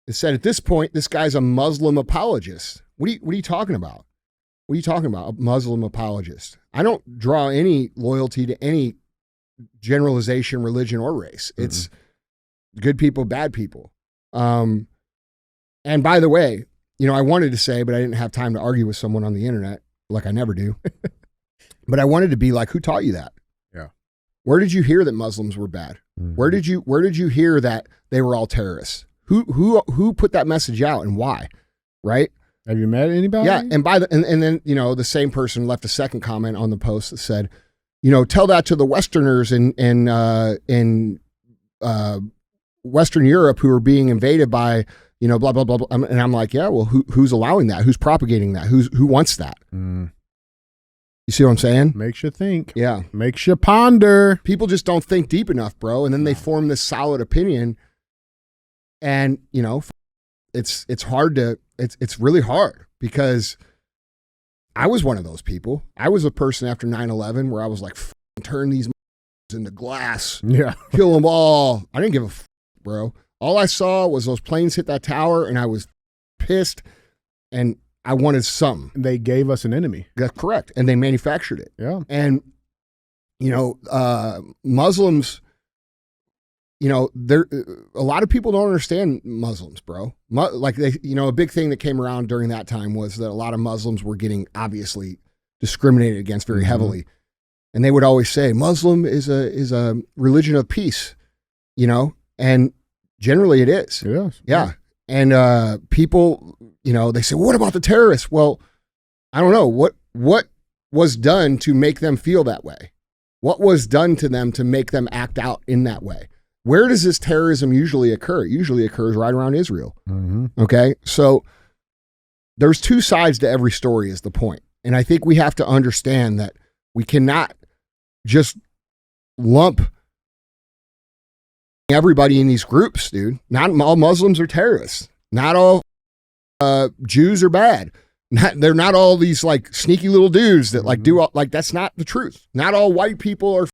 It said at this point, this guy's a Muslim apologist. What are you talking about? What are you talking about? A Muslim apologist. I don't draw any loyalty to any generalization, religion, or race. It's good people, bad people. And by the way, you know, I wanted to say, but I didn't have time to argue with someone on the internet, like I never do. But I wanted to be like, who taught you that?
Yeah.
Where did you hear that Muslims were bad? Where did you hear that they were all terrorists? Who put that message out and why? Right?
Have you met anybody?
Yeah, and and then, you know, the same person left a second comment on the post that said, you know, tell that to the Westerners in Western Europe who are being invaded by, you know, blah blah blah, blah. And I'm like, yeah, well, who's allowing that? Who's propagating that? Who wants that? You see what I'm saying?
Makes you think.
Yeah,
makes you ponder.
People just don't think deep enough, bro, and then they form this solid opinion, and you know, it's hard to it's really hard because I was one of those people. I was a person after 9/11 where I was like, turn these into glass, kill them all. I didn't give a bro. All I saw was those planes hit that tower, and I was pissed, and I wanted something.
They gave us an enemy.
That's correct, and they manufactured it.
Yeah,
and you know, Muslims. You know, a lot of people don't understand Muslims, bro. Like they, you know, a big thing that came around during that time was that a lot of Muslims were getting obviously discriminated against very heavily, and they would always say Muslim is a religion of peace, you know, and generally it is. Yeah. And people, you know, they say, well, what about the terrorists? Well, I don't know what was done to make them feel that way. What was done to them to make them act out in that way? Where does this terrorism usually occur? It usually occurs right around Israel. Okay. So there's two sides to every story is the point. And I think we have to understand that we cannot just lump everybody in these groups, dude. Not all Muslims are terrorists. Not all Jews are bad. They're not all these like sneaky little dudes that like do all, like that's not the truth. Not all white people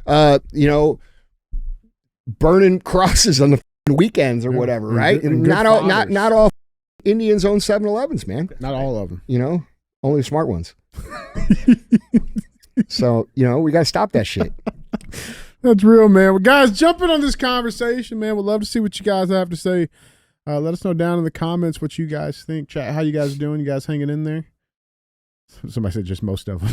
are, you know, burning crosses on the weekends or whatever, right? And not all Indians own 7-Elevens, man.
Not all of them.
You know, only the smart ones. So, you know, we got to stop that shit.
That's real, man. Well, guys, jump in on this conversation, man. We'd love to see what you guys have to say. Let us know down in the comments what you guys think. Chat, how you guys doing? You guys hanging in there? Somebody said just most of them.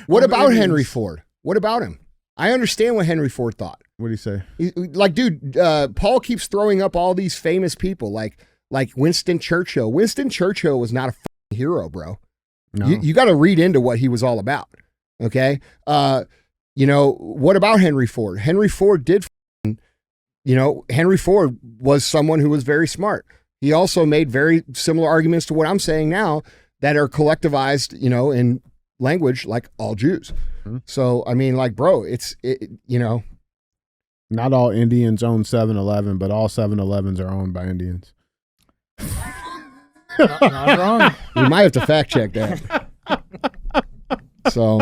What about Henry Ford? What about him? I understand what Henry Ford thought.
What do you say?
Like, dude, Paul keeps throwing up all these famous people like Winston Churchill. Winston Churchill was not a fucking hero, bro.
No.
You got to read into what he was all about. Okay. You know, what about Henry Ford? Henry Ford Henry Ford was someone who was very smart. He also made very similar arguments to what I'm saying now that are collectivized, you know, in language like all Jews. So, I mean, like, bro, you know.
Not all Indians own 7-Eleven, but all 7-Elevens are owned by Indians.
Not wrong.
We might have to fact check that. So.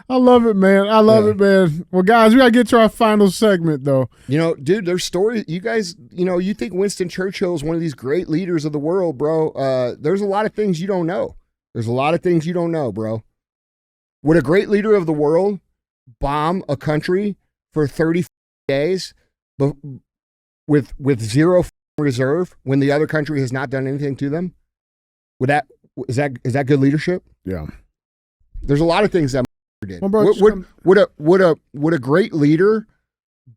I love it, man. I love it, man. Well, guys, we got to get to our final segment, though.
You know, dude, there's stories. You guys, you know, you think Winston Churchill is one of these great leaders of the world, bro. There's a lot of things you don't know. There's a lot of things you don't know, bro. Would a great leader of the world bomb a country for 30 days with zero reserve when the other country has not done anything to them? Is that good leadership?
Yeah.
There's a lot of things that did.
Well, bro,
would a great leader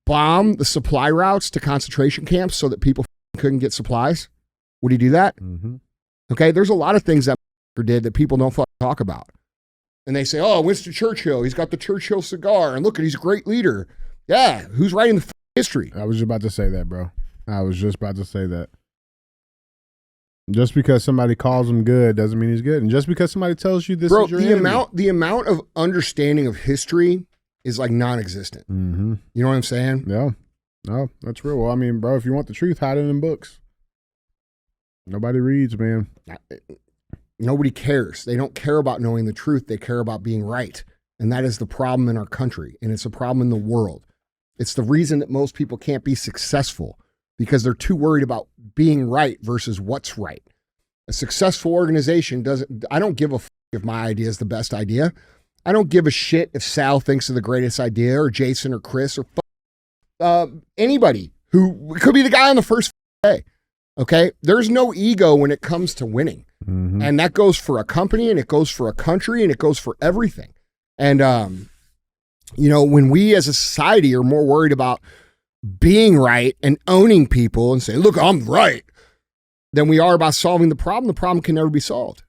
bomb the supply routes to concentration camps so that people couldn't get supplies? Would he do that? Okay, there's a lot of things that did that people don't talk about. And they say, oh, Winston Churchill, he's got the Churchill cigar, and look, he's a great leader. Yeah, who's writing the history?
I was just about to say that, bro. I was just about to say that. Just because somebody calls him good doesn't mean he's good. And just because somebody tells you this is your enemy.
the amount of understanding of history is like non-existent.
Mm-hmm.
You know what I'm saying?
Yeah. No, that's real. Well, I mean, bro, if you want the truth, hide it in books. Nobody reads, man.
Nobody cares. They don't care about knowing the truth. They care about being right. And that is the problem in our country. And it's a problem in the world. It's the reason that most people can't be successful, because they're too worried about being right versus what's right. A successful organization I don't give a f if my idea is the best idea. I don't give a shit if Sal thinks of the greatest idea, or Jason or Chris or anybody who could be the guy on the first day. Okay. There's no ego when it comes to winning.
Mm-hmm.
And that goes for a company, and it goes for a country, and it goes for everything. And, when we as a society are more worried about being right and owning people and saying, look, I'm right, than we are about solving the problem can never be solved.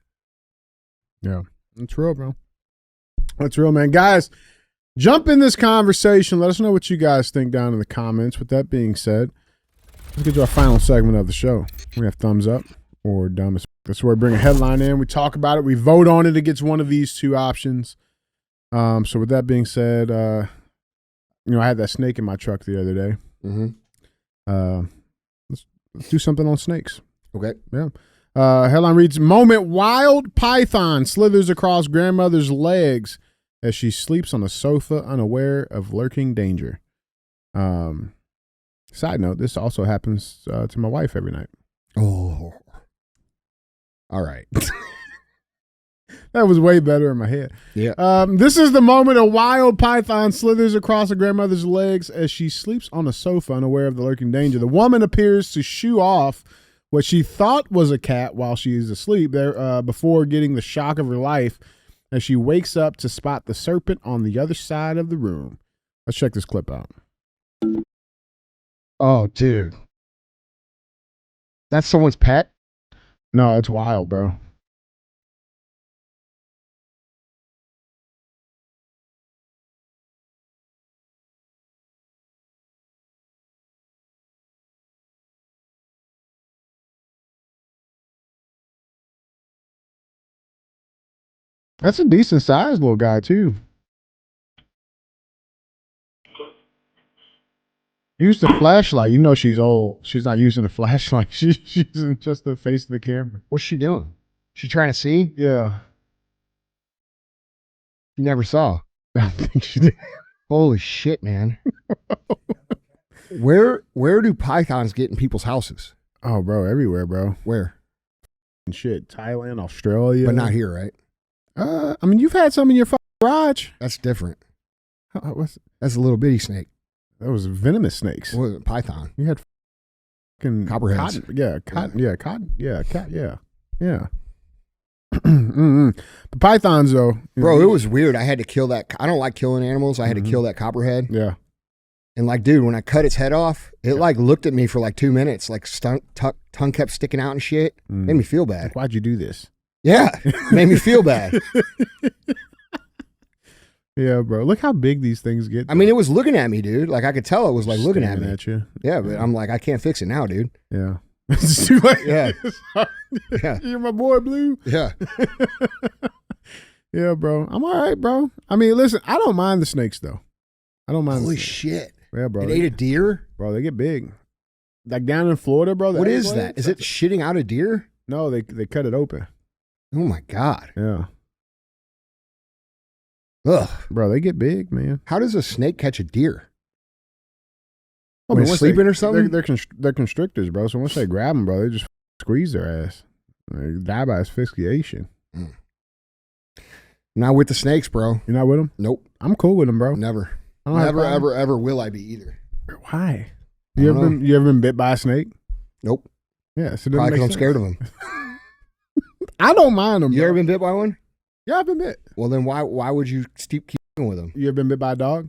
Yeah, that's real, bro. That's real, man. Guys, jump in this conversation. Let us know what you guys think down in the comments. With that being said, let's get to our final segment of the show. We have thumbs up or dumb as f. That's where we bring a headline in. We talk about it. We vote on it. It gets one of these two options. So with that being said, I had that snake in my truck the other day.
Mm-hmm.
Let's do something on snakes.
Okay.
Yeah. Headline reads, moment wild python slithers across grandmother's legs as she sleeps on a sofa unaware of lurking danger. Side note, this also happens to my wife every night.
Oh. All right.
That was way better in my head.
Yeah.
This is the moment a wild python slithers across a grandmother's legs as she sleeps on a sofa unaware of the lurking danger. The woman appears to shoo off what she thought was a cat while she is asleep there before getting the shock of her life as she wakes up to spot the serpent on the other side of the room. Let's check this clip out.
Oh, dude. That's someone's pet?
No, it's wild, bro. That's a decent sized little guy, too. Use the flashlight. You know she's old. She's not using the flashlight. She's using just the face of the camera.
What's she doing? She trying to see?
Yeah.
You never saw.
I think she did.
Holy shit, man. Where do pythons get in people's houses?
Oh, bro, everywhere, bro.
Where?
Shit, Thailand, Australia.
But not here, right?
I mean, you've had some in your garage.
That's different.
That's
a little bitty snake.
That was venomous snakes.
What was it? Python.
You had
copperheads.
Yeah. The pythons, though.
Bro, it was weird. I had to kill that. I don't like killing animals. I had to kill that copperhead.
Yeah.
And like, dude, when I cut its head off, it like looked at me for like 2 minutes, like tongue kept sticking out and shit. Made me feel bad.
Why'd you do this?
Yeah, made me feel bad.
Yeah, bro. Look how big these things get.
I mean, it was looking at me, dude. Like I could tell it was like looking at me.
At you.
Yeah, but I'm like, I can't fix it now, dude.
Yeah. It's too late.
Yeah. Yeah.
You're my boy, Blue.
Yeah.
Yeah, bro. I'm all right, bro. I mean, listen, I don't mind the snakes though. I don't mind.
Holy shit.
Yeah, bro.
It ate a deer?
Bro, they get big. Like down in Florida, bro.
What is that? Is it shitting out a deer?
No, they cut it open.
Oh my God.
Yeah.
Ugh.
Bro, they get big, man.
How does a snake catch a deer?
When
it's sleeping or something?
They're constrictors, bro. So once they grab them, bro, they just squeeze their ass. They die by asphyxiation.
Not with the snakes, bro.
You're not with them?
Nope.
I'm cool with them, bro.
Never. Never, ever will I be either.
Why? You ever been bit by a snake?
Nope.
Yeah, so
probably because I'm scared of them.
I don't mind them.
You ever been bit by one?
Yeah, I've been bit.
Well, then why would you keep with them?
You ever been bit by a dog?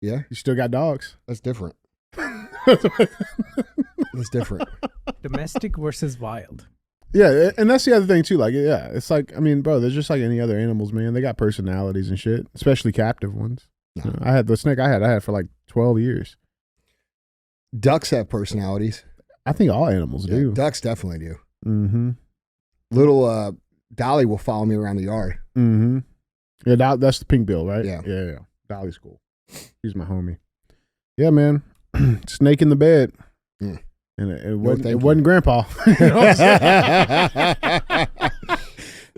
Yeah.
You still got dogs?
That's different. That's different.
Domestic versus wild.
Yeah, and that's the other thing too. Like, yeah, it's like, I mean, bro, they're just like any other animals, man. They got personalities and shit, especially captive ones.
No.
You know, I had the snake I had for like 12 years.
Ducks have personalities.
I think all animals do.
Ducks definitely do.
Mm-hmm.
Little Dolly will follow me around the yard.
Mm-hmm. Yeah, that's the pink bill, right?
Yeah.
Yeah. Dolly's cool. She's my homie. Yeah, man. Snake in the bed.
Mm.
And it wasn't Grandpa. You know what I'm saying?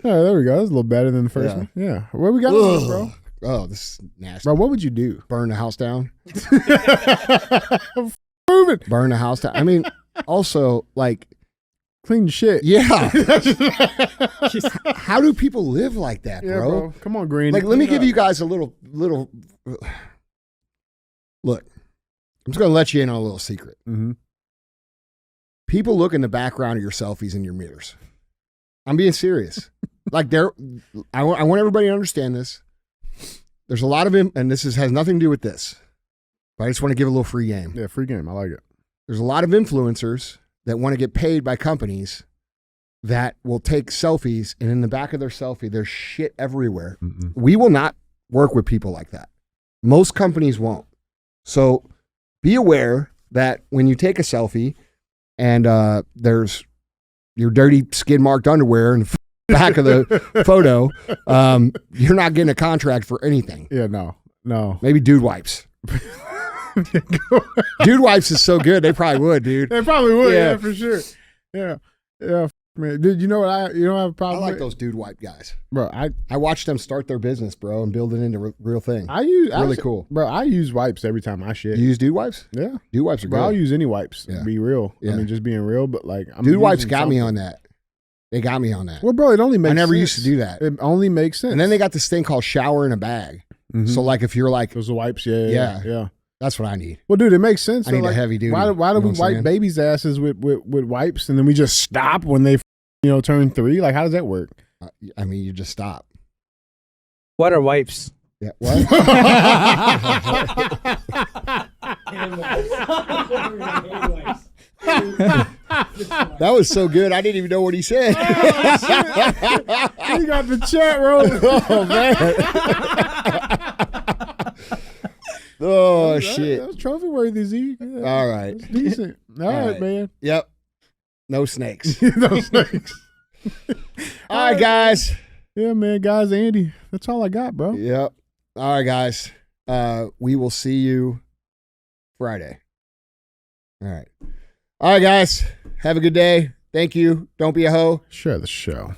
Oh, there we go. That's a little better than the first one. Yeah. What we got on this, bro?
Oh, this is nasty.
Bro, what would you do?
Burn the house down?
Prove it.
Burn the house down. I mean, also, like,
clean shit.
Yeah. How do people live like that,
Yeah,
bro?
Come on, Green.
Like, let me give you guys a little. Look, I'm just gonna let you in on a little secret.
Mm-hmm.
People look in the background of your selfies in your mirrors. I'm being serious. Like, I want everybody to understand this. There's a lot of and this has nothing to do with this. But I just want to give a little free game.
Yeah, free game. I like it.
There's a lot of influencers that want to get paid by companies that will take selfies, and in the back of their selfie, there's shit everywhere.
Mm-mm.
We will not work with people like that. Most companies won't. So be aware that when you take a selfie and there's your dirty skid-marked underwear in the back of the photo, you're not getting a contract for anything.
Yeah, no.
Maybe Dude Wipes. Dude Wipes is so good, they probably would, dude.
They probably would, yeah for sure. Yeah. Man, dude, you know what? You don't have a problem.
I like
with?
those Dude Wipe guys,
bro.
I watched them start their business, bro, and build it into real thing.
Cool, bro. I use wipes every time I shit.
You use Dude Wipes?
Yeah,
Dude Wipes are good.
Bro, I'll use any wipes.
Yeah.
Be real.
Yeah.
I mean, just being real, but like,
Dude Wipes got me on that. They got me on that.
Well, bro, it only makes.
I never
sense.
used to do that.
It only makes sense.
And then they got this thing called shower in a bag.
Mm-hmm.
So like, if you're like
those wipes, yeah.
That's what I need.
Well, dude, it makes sense.
I need
like,
a heavy duty.
Why do we wipe babies' asses with wipes and then we just stop when they turn 3? Like, how does that work?
I mean, you just stop.
What are wipes?
Yeah. What? That was so good. I didn't even know what he said.
You got the chat rolling.
Oh man. Oh shit.
That was trophy worthy, Z. Yeah,
all right.
That's decent. All right, man.
Yep. No snakes.
No snakes.
All right, guys.
Yeah, man. Guys, Andy. That's all I got, bro.
Yep. All right, guys. We will see you Friday. All right. All right, guys. Have a good day. Thank you. Don't be a hoe.
Share the show.